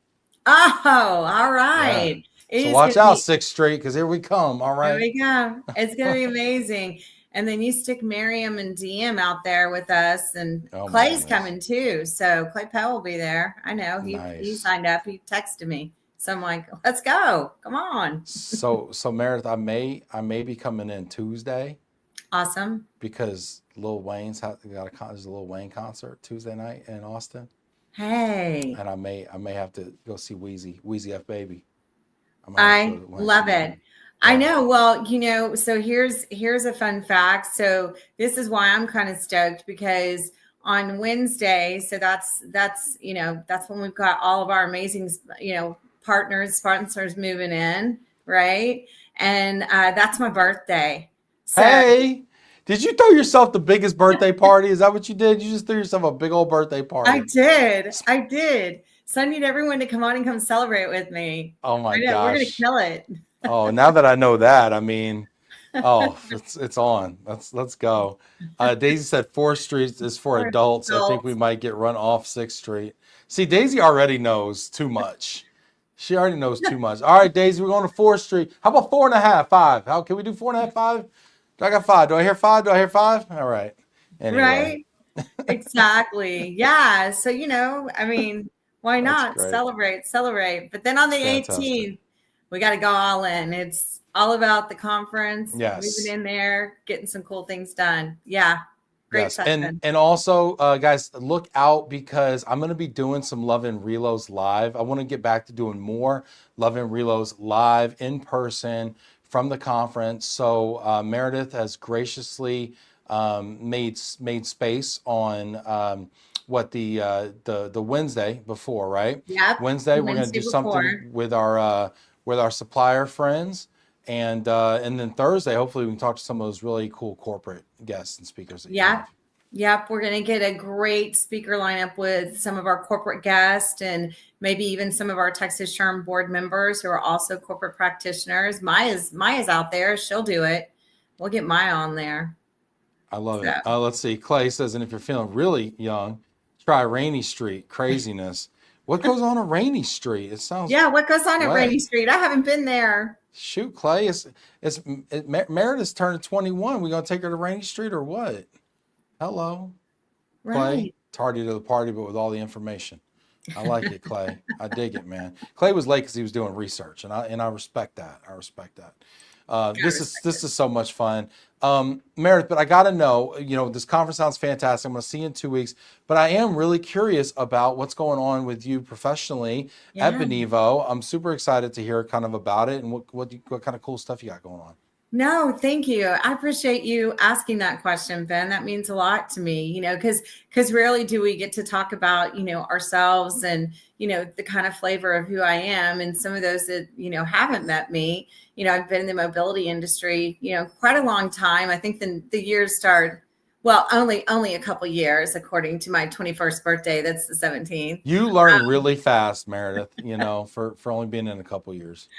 Oh, all right. So watch out, 6th Street, because here we come. All right. Here we go. It's going to be amazing. And then you stick Miriam and DM out there with us, and Clay's coming too. So Clay Pell will be there. I know he signed up. He texted me. So I'm like, let's go. Come on. So Meredith, I may be coming in Tuesday. Awesome. Because Lil Wayne's there's a Lil Wayne concert Tuesday night in Austin. Hey. And I may have to go see Wheezy F Baby. I love it. I know. Well, so here's a fun fact. So this is why I'm kind of stoked, because on Wednesday, so that's when we've got all of our amazing, partners, sponsors moving in, right? And that's my birthday. So, hey, did you throw yourself the biggest birthday party? Is that what you did? You just threw yourself a big old birthday party. I did. So I need everyone to come on and come celebrate with me. Oh my gosh. We're going to kill it. Oh, now that I know that, I mean, it's on. Let's go. Daisy said 4th Street is for adults. I think we might get run off 6th Street. See, Daisy already knows too much. She already knows too much. All right, Daisy, we're going to 4th Street. How about 4.5, 5? How can we do 4.5, 5? I got 5. Do I hear 5? All right. Anyway. Right. Exactly. Yeah. So, I mean, why not celebrate? But then on the 18th, we got to go all in. It's all about the conference. Yes. Moving in there, getting some cool things done. Yeah. Great session. And also, guys, look out, because I'm going to be doing some Love and Relos live. I want to get back to doing more Love and Relos live in person from the conference. So Meredith has graciously made space on the Wednesday before, right? Yeah. Wednesday we're going to do something with our supplier friends, and then Thursday hopefully we can talk to some of those really cool corporate guests and speakers. Yep. We're going to get a great speaker lineup with some of our corporate guests, and maybe even some of our Texas SHRM board members who are also corporate practitioners. Maya's out there. She'll do it. We'll get Maya on there. I love it. Let's see. Clay says, and if you're feeling really young, try Rainy Street. Craziness. What goes on at Rainy Street? It sounds. Yeah. What goes on at Rainy Street? I haven't been there. Shoot, Clay. Meredith's turning 21. We gonna take her to Rainy Street or what? Hello, right. Clay. Tardy to the party, but with all the information. I like it, Clay. I dig it, man. Clay was late because he was doing research, and I respect that. This is so much fun. Meredith, but I got to know, this conference sounds fantastic. I'm going to see you in 2 weeks, but I am really curious about what's going on with you professionally at Benevo. I'm super excited to hear kind of about it and what kind of cool stuff you got going on. No, thank you. I appreciate you asking that question, Ben. That means a lot to me, because rarely do we get to talk about, ourselves and, the kind of flavor of who I am. And some of those that, haven't met me, I've been in the mobility industry, quite a long time. I think the years start, well, only a couple years, according to my 21st birthday. That's the 17th. You learn really fast, Meredith, for only being in a couple years.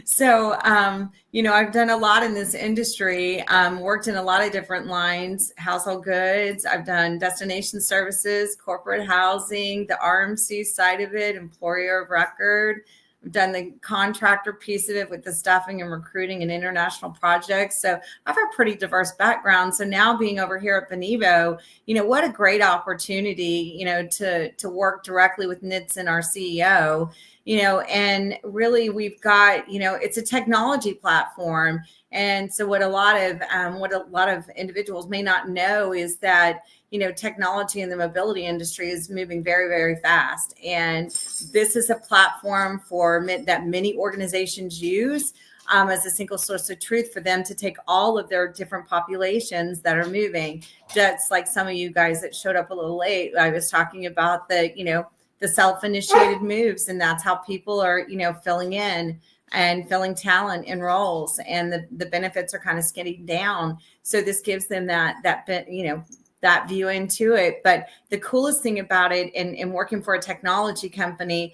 So, I've done a lot in this industry, worked in a lot of different lines, household goods. I've done destination services, corporate housing, the RMC side of it, employer of record. I've done the contractor piece of it with the staffing and recruiting and international projects. So I've a pretty diverse background. So now being over here at Benevo, what a great opportunity, to work directly with Nitz, our CEO, and really we've got, it's a technology platform. And so what a lot of individuals may not know is that, technology in the mobility industry is moving very, very fast. And this is a platform that many organizations use as a single source of truth for them to take all of their different populations that are moving. Just like some of you guys that showed up a little late, I was talking about the self-initiated moves, and that's how people are, filling in and filling talent in roles, and the benefits are kind of skinning down. So this gives them that view into it. But the coolest thing about it in working for a technology company,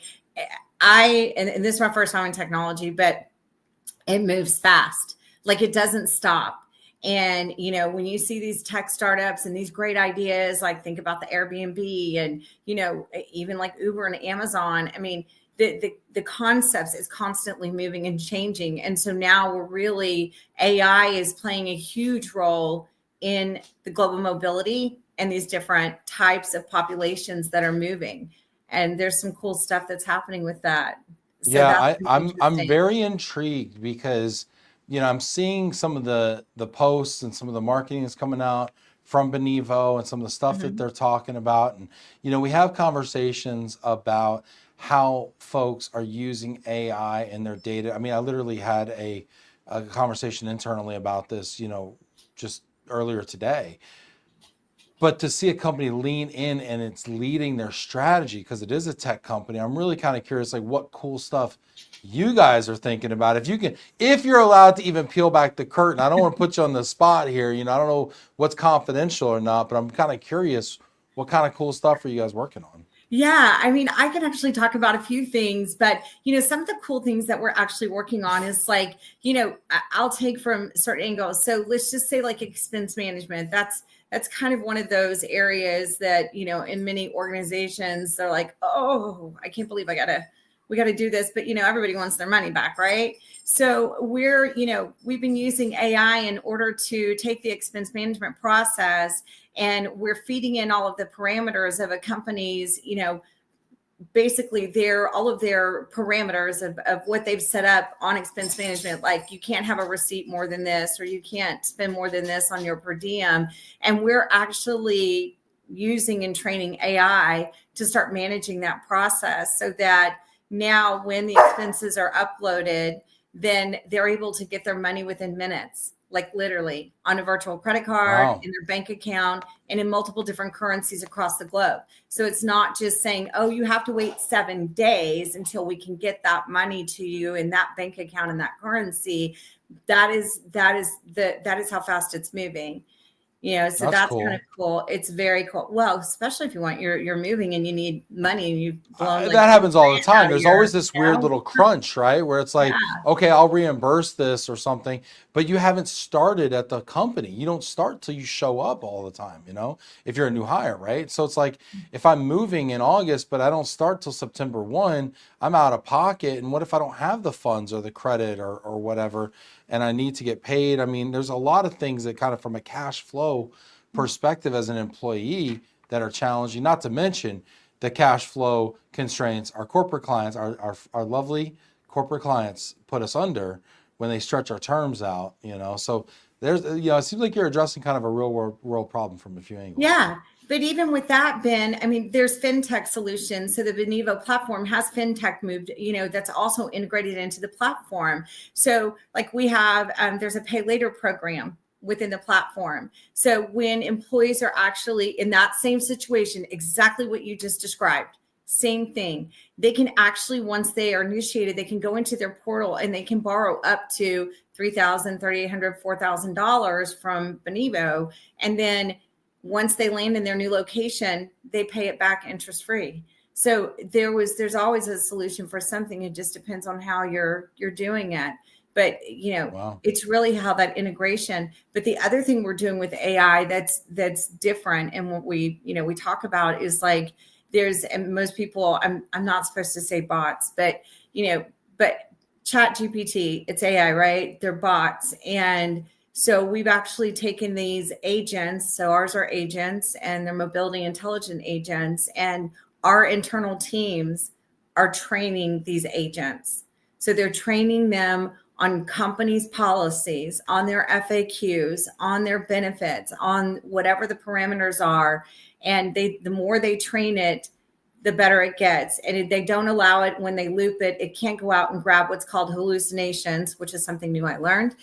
and this is my first time in technology, but it moves fast. Like, it doesn't stop. And, when you see these tech startups and these great ideas, like think about the Airbnb and, even like Uber and Amazon, I mean, the concepts is constantly moving and changing. And so now AI is playing a huge role in the global mobility and these different types of populations that are moving. And there's some cool stuff that's happening with that. So Yeah, that's I'm interesting. very intrigued because, I'm seeing some of the posts and some of the marketing that's coming out from Benevo and some of the stuff that they're talking about. And, we have conversations about how folks are using AI in their data. I mean, I literally had a conversation internally about this, just earlier today. But to see a company lean in and it's leading their strategy, because it is a tech company, I'm really kind of curious, like, what cool stuff you guys are thinking about. If you're allowed to even peel back the curtain. I don't want to put you on the spot here. I don't know what's confidential or not, but I'm kind of curious, what kind of cool stuff are you guys working on? Yeah, I mean, I can actually talk about a few things, but some of the cool things that we're actually working on is like, I'll take from certain angles. So let's just say like expense management. That's kind of one of those areas that, in many organizations, they're like, oh, I can't believe we got to do this, but everybody wants their money back, right? So we've been using AI in order to take the expense management process, and we're feeding in all of the parameters of a company's, basically all of their parameters of what they've set up on expense management. Like, you can't have a receipt more than this, or you can't spend more than this on your per diem. And we're actually using and training AI to start managing that process, so that now when the expenses are uploaded, then they're able to get their money within minutes, like literally on a virtual credit card, Wow. in their bank account, and in multiple different currencies across the globe. So it's not just saying, oh, you have to wait 7 days until we can get that money to you in that bank account in that currency. That is how fast it's moving. So that's cool. kind of cool. It's very cool. Well, especially if you're moving and you need money and you've blown like That happens all the $2,000 time. out of There's always your, this weird little crunch, right? Where it's like, yeah. okay, I'll reimburse this or something, but you haven't started at the company. You don't start till you show up all the time, if you're a new hire, right? So it's like, if I'm moving in August, but I don't start till September 1, I'm out of pocket. And what if I don't have the funds or the credit or whatever, and I need to get paid? I mean, there's a lot of things that kind of, from a cash flow perspective as an employee, that are challenging, not to mention the cash flow constraints our corporate clients, our lovely corporate clients put us under when they stretch our terms out, So there's, it seems like you're addressing kind of a real world problem from a few angles. Yeah. But even with that, Ben, I mean, there's fintech solutions. So the Benevo platform has fintech moved, that's also integrated into the platform. So like we have, there's a pay later program within the platform. So when employees are actually in that same situation, exactly what you just described, same thing, they can actually, once they are initiated, they can go into their portal and they can borrow up to $3,000, $3,800, $4,000 from Benevo. And then once they land in their new location, they pay it back interest free. So there's always a solution for something. It just depends on how you're doing it. But, Wow. It's really how that integration. But the other thing we're doing with AI that's different, and what we talk about is like, and most people, I'm not supposed to say bots, but Chat GPT, it's AI, right? They're bots. And so we've actually taken these agents. So ours are agents, and they're mobility intelligent agents, and our internal teams are training these agents. So they're training them on companies' policies, on their FAQs, on their benefits, on whatever the parameters are. And the more they train it, the better it gets. And if they don't allow it, when they loop it, it can't go out and grab what's called hallucinations, which is something new I learned.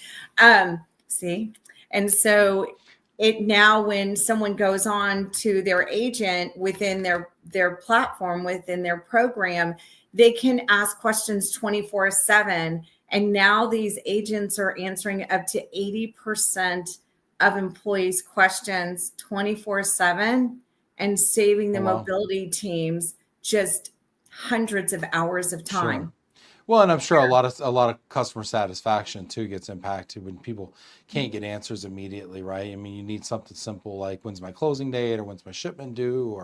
See? And so it now, when someone goes on to their agent within their platform, within their program, they can ask questions 24/7. And now these agents are answering up to 80% of employees' questions 24/7 and saving the mobility teams just hundreds of hours of time. Sure. Well, and I'm sure a lot of customer satisfaction too gets impacted when people can't get answers immediately, right? I mean, you need something simple like when's my closing date or when's my shipment due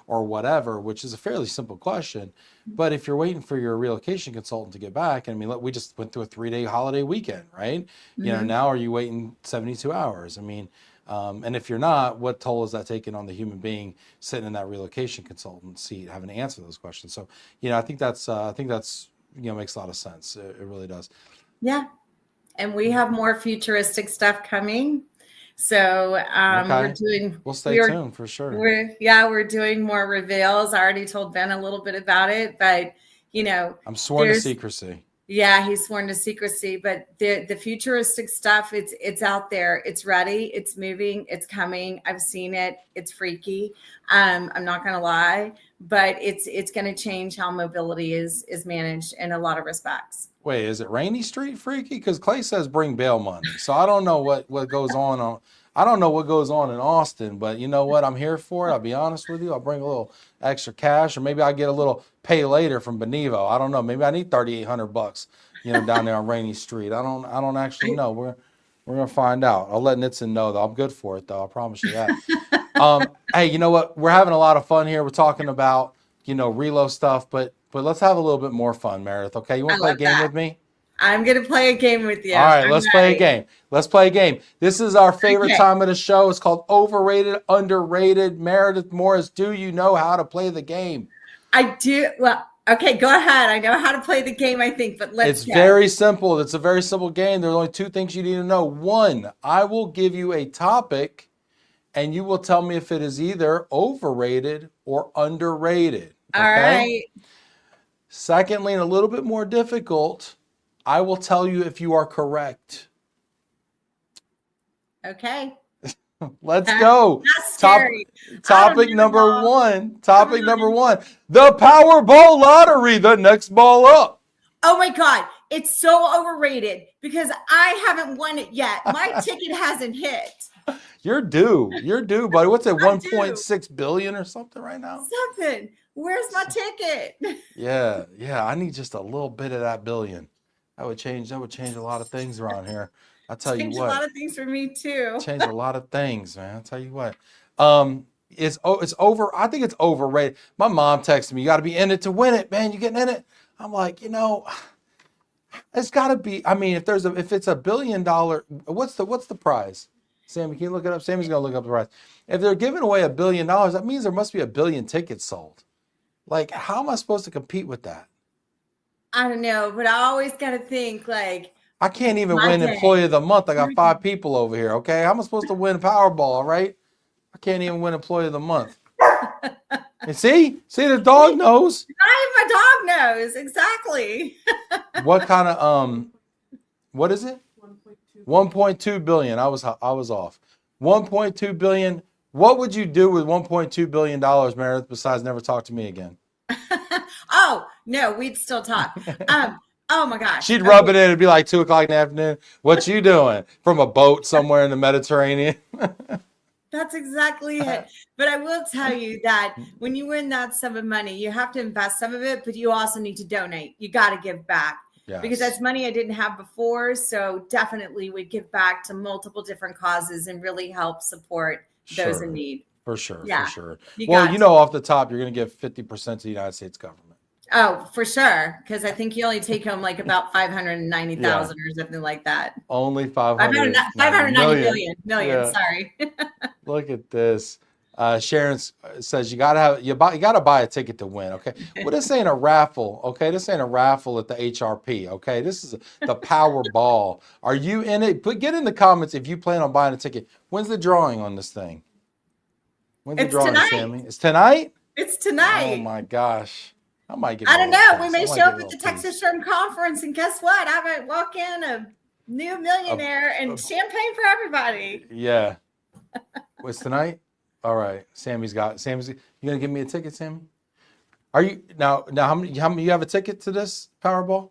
or whatever, which is a fairly simple question. But if you're waiting for your relocation consultant to get back, and I mean, we just went through a 3-day holiday weekend, right? You know, now are you waiting 72 hours? I mean, and if you're not, what toll is that taking on the human being sitting in that relocation consultant seat having to answer those questions? So, you know, I think that's you know, makes a lot of sense. It really does. Yeah. And we have more futuristic stuff coming. So we'll stay tuned for sure. We're doing more reveals. I already told Ben a little bit about it, but you know, I'm sworn to secrecy. Yeah, he's sworn to secrecy, but the futuristic stuff, it's out there. It's ready. It's moving. It's coming. I've seen it. It's freaky. I'm not going to lie, but it's going to change how mobility is managed in a lot of respects. Wait, is it Rainy Street freaky? Because Clay says bring bail money. So I don't know what goes on. I don't know what goes on in Austin, but you know what? I'm here for it. I'll be honest with you. I'll bring a little extra cash, or maybe I get a little pay later from Benevo. I don't know. Maybe I need $3,800, you know, down there on Rainy Street. I don't actually know. We're gonna find out. I'll let Nitson know though. I'm good for it though. I promise you that. Hey, you know what? We're having a lot of fun here. We're talking about, you know, relo stuff, but let's have a little bit more fun, Meredith. Okay, you want to play a game with me? I'm going to play a game with you. All right, let's play a game. Let's play a game. This is our favorite time of the show. It's called Overrated, Underrated. Meredith Morris, do you know how to play the game? I do. Well, okay, go ahead. I know how to play the game, I think, but let's It's very simple. It's a very simple game. There's only two things you need to know. One, I will give you a topic, and you will tell me if it is either overrated or underrated. Okay? All right. Secondly, and a little bit more difficult, I will tell you if you are correct. Okay. Let's go. That's scary. Topic number one. Topic number one. The Powerball lottery, the next ball up. Oh my God. It's so overrated because I haven't won it yet. My ticket hasn't hit. You're due. You're due, buddy. What's it, 1.6 billion or something right now? Something. Where's my ticket? Yeah. I need just a little bit of that billion. That would change a lot of things around here. I'll tell you what. Change a lot of things for me too. Change a lot of things, man. I'll tell you what. It's over. I think it's overrated. My mom texted me, you got to be in it to win it, man. You getting in it? I'm like, you know, it's got to be. I mean, if it's $1 billion, what's the prize? Sammy, can you look it up? Sammy's gonna look up the prize. If they're giving away $1 billion, that means there must be 1 billion tickets sold. Like, how am I supposed to compete with that? I don't know, but I always got to think like, I can't even win Employee of the Month. I got 5 people over here. Okay, how am I supposed to win Powerball? All right, I can't even win Employee of the Month. And see, the dog knows. My dog knows exactly. What kind of what is it? 1.2 billion. I was off. 1.2 billion. What would you do with $1.2 billion, Meredith? Besides never talk to me again. Oh no, we'd still talk. Oh my gosh. She'd rub it in. It'd be like 2:00 in the afternoon. What you doing? From a boat somewhere in the Mediterranean. That's exactly it. But I will tell you that when you win that sum of money, you have to invest some of it, but you also need to donate. You got to give back. Yes. Because that's money I didn't have before. So definitely we give back to multiple different causes and really help support those in need. For sure. Yeah. For sure. Well, you know, off the top, you're going to give 50% to the United States government. Oh, for sure. Because I think you only take home like about 590,000 or something like that. Only 590 million. Sorry. Look at this. Sharon says you gotta buy a ticket to win. Okay. Well, this ain't a raffle. Okay. This ain't a raffle at the HRP. Okay. This is the Powerball. Are you in it? Get in the comments if you plan on buying a ticket. When's the drawing on this thing? When's the drawing, tonight. Sammy? It's tonight? It's tonight. Oh my gosh. I might get. I don't know. We may I show might get up a at the little piece. Texas SHRM Conference, and guess what? I might walk in a new millionaire and champagne for everybody. Yeah. What's tonight? All right. Sammy's. You gonna give me a ticket, Sammy? Are you now? How many? You have a ticket to this Powerball?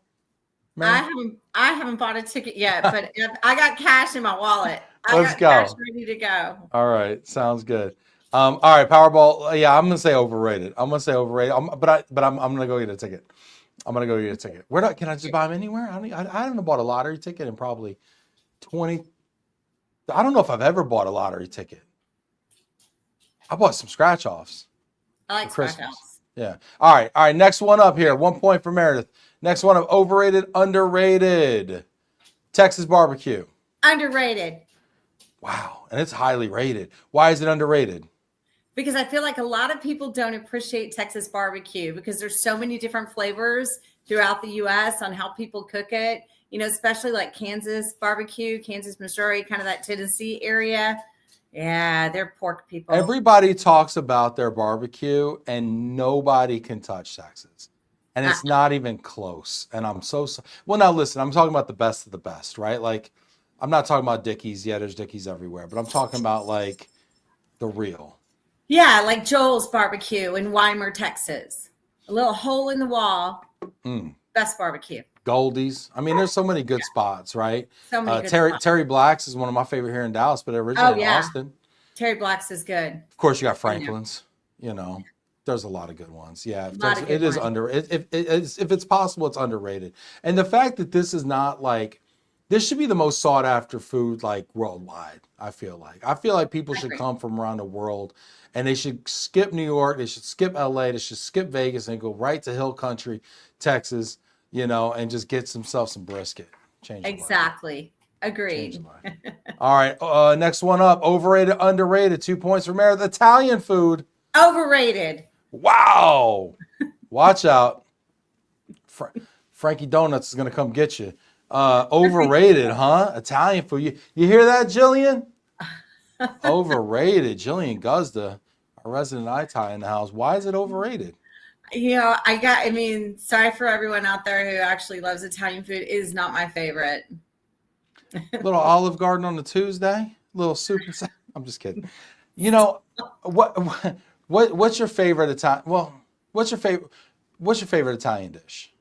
I haven't bought a ticket yet, but I got cash in my wallet. Let's go. Cash ready to go. All right. Sounds good. All right. Powerball. Yeah, I'm gonna say overrated. But I'm gonna go get a ticket. I'm gonna go get a ticket. Can I just buy them anywhere? I haven't bought a lottery ticket in probably 20. I don't know if I've ever bought a lottery ticket. I bought some scratch offs. I like scratch offs. Yeah. All right. Next one up here. 1 point for Meredith. Next one up, overrated, underrated. Texas barbecue. Underrated. Wow. And it's highly rated. Why is it underrated? Because I feel like a lot of people don't appreciate Texas barbecue because there's so many different flavors throughout the U.S. on how people cook it. You know, especially like Kansas barbecue, Kansas, Missouri, kind of that Tennessee area. Yeah, they're pork people. Everybody talks about their barbecue and nobody can touch Texas. And it's not even close. And I'm well, now listen, I'm talking about the best of the best, right? Like, I'm not talking about Dickies. Yeah, there's Dickies everywhere. But I'm talking about like the real. Yeah, like Joel's Barbecue in Weimar, Texas. A little hole in the wall. Best barbecue. Goldie's. I mean, there's so many good spots, right? So many good spots. Terry Black's is one of my favorite here in Dallas, but originally in Austin. Terry Black's is good. Of course, you got Franklin's. You know, there's a lot of good ones. Yeah, it is if it's possible, it's underrated. And the fact that this is not like, this should be the most sought after food like worldwide. I feel like people should come from around the world, and they should skip New York, they should skip LA, they should skip Vegas, and go right to Hill Country, Texas. You know, and just get themselves some brisket. Exactly. Agreed. All right. Next one up. Overrated, underrated. 2 points for Meredith. Italian food. Overrated. Wow. Watch out. Frankie Donuts is going to come get you. Overrated, huh? Italian food. You hear that, Jillian? Overrated. Jillian Guzda, our resident Itai in the house. Why is it overrated? You know, sorry for everyone out there who actually loves Italian food. It is not my favorite. Little Olive Garden on a Tuesday, little soup and salad. I'm just kidding. You know, what's your favorite Italian? Well, what's your favorite Italian dish?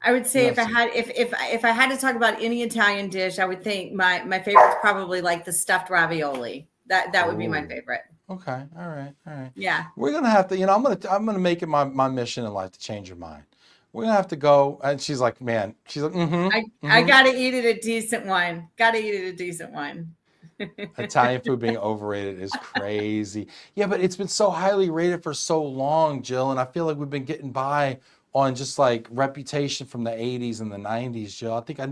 I would say if I had to talk about any Italian dish, I would think my favorite is probably like the stuffed ravioli. That would be my favorite. Okay. All right. Yeah. We're gonna have to, you know, I'm gonna make it my mission in life to change your mind. We're gonna have to go. And she's like, I gotta eat it a decent one. Italian food being overrated is crazy. Yeah, but it's been so highly rated for so long, Jill, and I feel like we've been getting by on just like reputation from the 80s and the 90s, Jill. I think I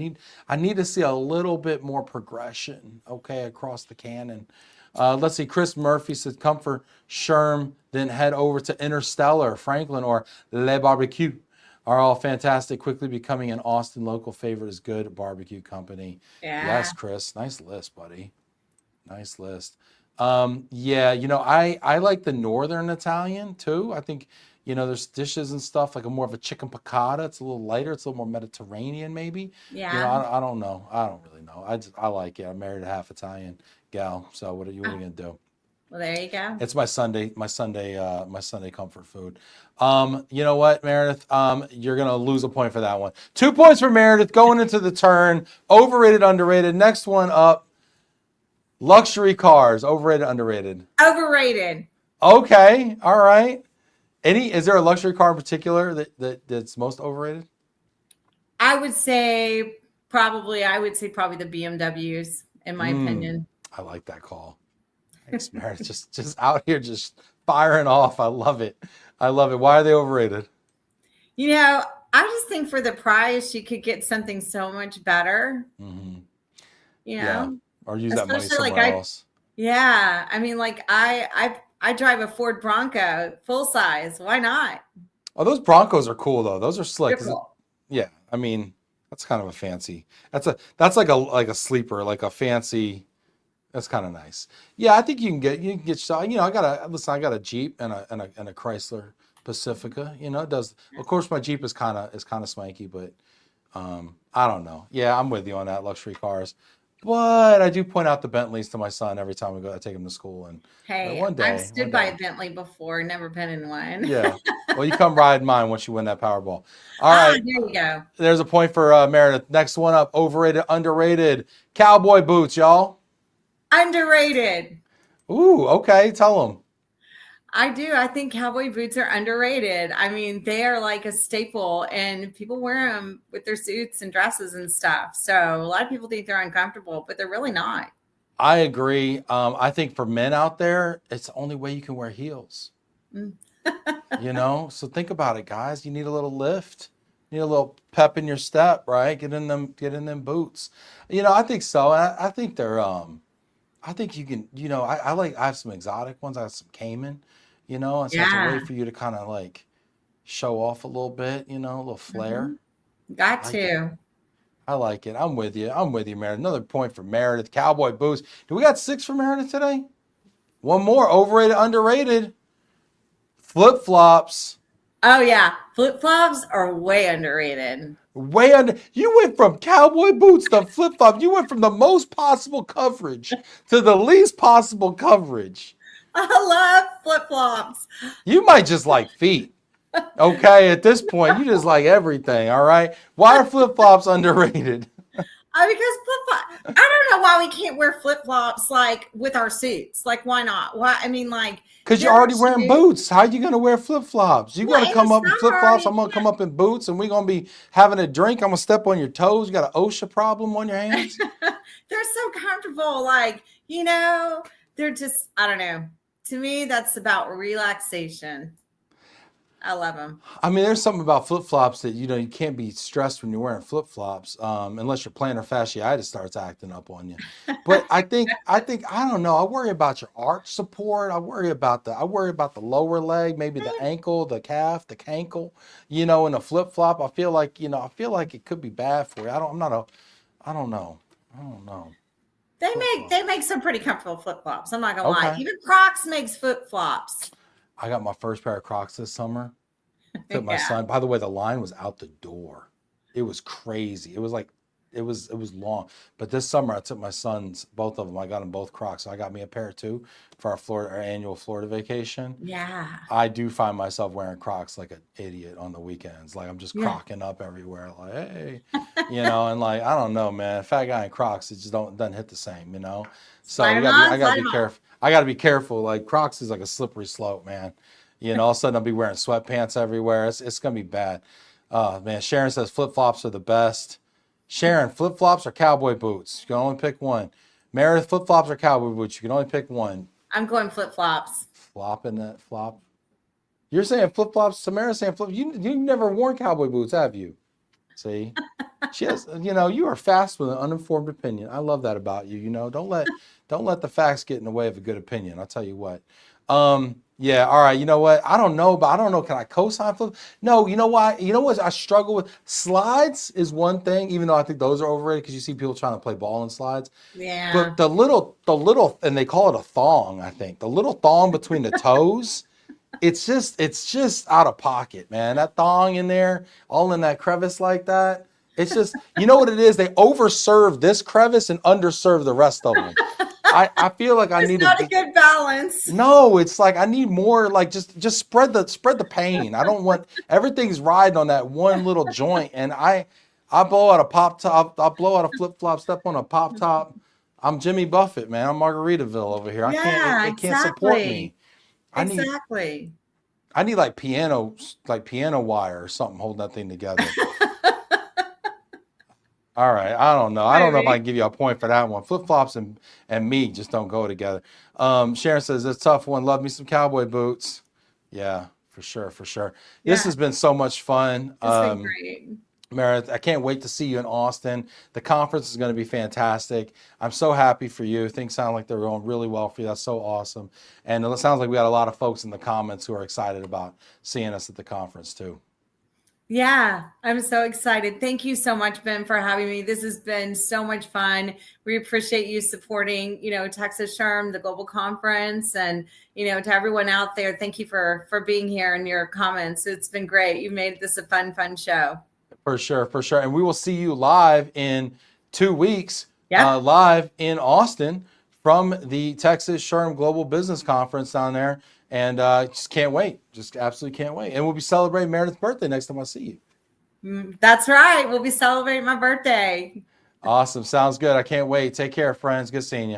need to see a little bit more progression, okay, across the canon. Let's see. Chris Murphy said, come for SHRM, then head over to Interstellar, Franklin, or Le Barbecue. Are all fantastic. Quickly becoming an Austin local favorite is good barbecue company. Yeah. Yes, Chris. Nice list, buddy. Nice list. Yeah, you know, I like the Northern Italian too. I think, you know, there's dishes and stuff like more of a chicken piccata. It's a little lighter. It's a little more Mediterranean, maybe. Yeah. You know, I don't know. I don't really know. I like it. I married a half Italian gal. So what are you gonna do? Well, there you go. It's my Sunday comfort food. You know what, Meredith? You're gonna lose a point for that one. 2 points for Meredith going into the turn. Overrated, underrated. Next one up. Luxury cars. Overrated, underrated. Overrated. Okay. All right. Is there a luxury car in particular that's most overrated? I would say probably the BMWs, in my opinion. I like that call. Thanks, Meredith. just out here, just firing off. I love it. Why are they overrated? You know, I just think for the price, you could get something so much better. Mm-hmm. You know, yeah. Or use that money somewhere else. Yeah, I mean, like I drive a Ford Bronco full size. Why not? Oh, those Broncos are cool though. Those are slick. Cool. Yeah, I mean, that's kind of a fancy. That's like a sleeper, like a fancy That's kind of nice. Yeah, I think you can get you know, I got a Jeep and a Chrysler Pacifica. You know, it does. Of course, my Jeep is kind of swanky, but I don't know. Yeah, I'm with you on that luxury cars. But I do point out the Bentleys to my son every time I take him to school. And like, Hey, one I've day, stood by a Bentley before, never been in one. yeah. Well, you come ride mine once you win that Powerball. All Ah, right. there you go. There's a point for Meredith. Next one up, overrated, underrated. Cowboy boots, y'all. Underrated. Ooh, okay. Tell them. I do. I think cowboy boots are underrated. I mean, they are like a staple, and people wear them with their suits and dresses and stuff. So a lot of people think they're uncomfortable, but they're really not. I agree. I think for men out there, it's the only way you can wear heels. Mm. You know, so think about it, guys. You need a little lift, you need a little pep in your step, right? Get in them boots. You know, I think so. I think they're I think you can, you know, I have some exotic ones. I have some Cayman, you know, and so it's a way Yeah. for you to kind of like show off a little bit, you know, a little flair. Got I like it. to. I like it. I'm with you. I'm with you, Meredith. Another point for Meredith. Cowboy boots. Do we got 6 for Meredith today? One more. Overrated, underrated. Flip flops. Oh yeah, flip flops are way underrated. Way under. You went from cowboy boots to flip flop. You went from the most possible coverage to the least possible coverage. I love flip flops. You might just like feet. Okay, at this point, you just like everything. All right. Why are flip flops underrated? Because flip flop. I don't know why we can't wear flip flops like with our suits. Like, why not? Why? I mean, like, Because you're already wearing boots. How are you going to wear flip flops? You got to in come the up in flip summer, flops. you I'm going to come can't. up in boots and we're going to be having a drink. I'm going to step on your toes. You got an OSHA problem on your hands? They're so comfortable. Like, you know, they're just, I don't know. To me, that's about relaxation. I love them. I mean, there's something about flip flops that, you know, you can't be stressed when you're wearing flip flops unless your plantar fasciitis starts acting up on you. But I think, I don't know. I worry about your arch support. I worry about the lower leg, maybe the ankle, the calf, the cankle, you know, in a flip flop. I feel like, you know, it could be bad for you. I don't know. I don't know. They make some pretty comfortable flip flops. I'm not gonna lie. Okay. Even Crocs makes flip flops. I got my first pair of Crocs this summer. Took my Yeah. son. By the way, the line was out the door. It was crazy. It was like, it was long. But this summer, I took my sons, both of them. I got them both Crocs. So I got me a pair too for our annual Florida vacation. Yeah. I do find myself wearing Crocs like an idiot on the weekends. Like I'm just crocking up everywhere. Like, hey, you know, and like I don't know, man. Fat guy in Crocs, it just doesn't hit the same, you know. So I gotta be careful. I gotta be careful. Like Crocs is like a slippery slope, man. You know, all of a sudden I'll be wearing sweatpants everywhere. It's gonna be bad. Man, Sharon says flip flops are the best. Sharon, flip flops or cowboy boots? You can only pick one. Meredith, flip flops or cowboy boots? You can only pick one. I'm going flip flops. Flopping that flop. You're saying flip flops. Samara's saying flip. You've never worn cowboy boots, have you? See, she has. You know, you are fast with an uninformed opinion. I love that about you. You know, don't let the facts get in the way of a good opinion. I'll tell you what. Yeah. All right. You know what? I don't know. Can I co-sign flip? No. You know why? You know what? I struggle with slides is one thing. Even though I think those are overrated because you see people trying to play ball in slides. Yeah. But the little, and they call it a thong. I think the little thong between the toes. It's just out of pocket, man. That thong in there, all in that crevice like that. It's just, you know what it is? They overserve this crevice and underserve the rest of them. I feel like I need not a good balance. No, it's like I need more. Like just spread the pain. I don't want everything's riding on that one little joint. And I blow out a pop top. I blow out a flip flop. Step on a pop top. I'm Jimmy Buffett, man. I'm Margaritaville over here. It can't support me. I need like piano wire or something holding that thing together. All right. I don't know. I don't know if I can give you a point for that one. Flip flops and me just don't go together. Sharon says it's a tough one. Love me some cowboy boots. Yeah, for sure. Yeah. This has been so much fun. It's been great. Meredith, I can't wait to see you in Austin. The conference is going to be fantastic. I'm so happy for you. Things sound like they're going really well for you. That's so awesome. And it sounds like we got a lot of folks in the comments who are excited about seeing us at the conference too. Yeah, I'm so excited. Thank you so much, Ben, for having me. This has been so much fun. We appreciate you supporting, Texas SHRM, the global conference, and to everyone out there, thank you for being here and your comments. It's been great. You made this a fun show. For sure, for sure. And we will see you live in 2 weeks, Yeah. live in Austin from the Texas SHRM Global Business Conference down there. And just can't wait. Just absolutely can't wait. And we'll be celebrating Meredith's birthday next time I see you. That's right. We'll be celebrating my birthday. Awesome. Sounds good. I can't wait. Take care, friends. Good seeing you.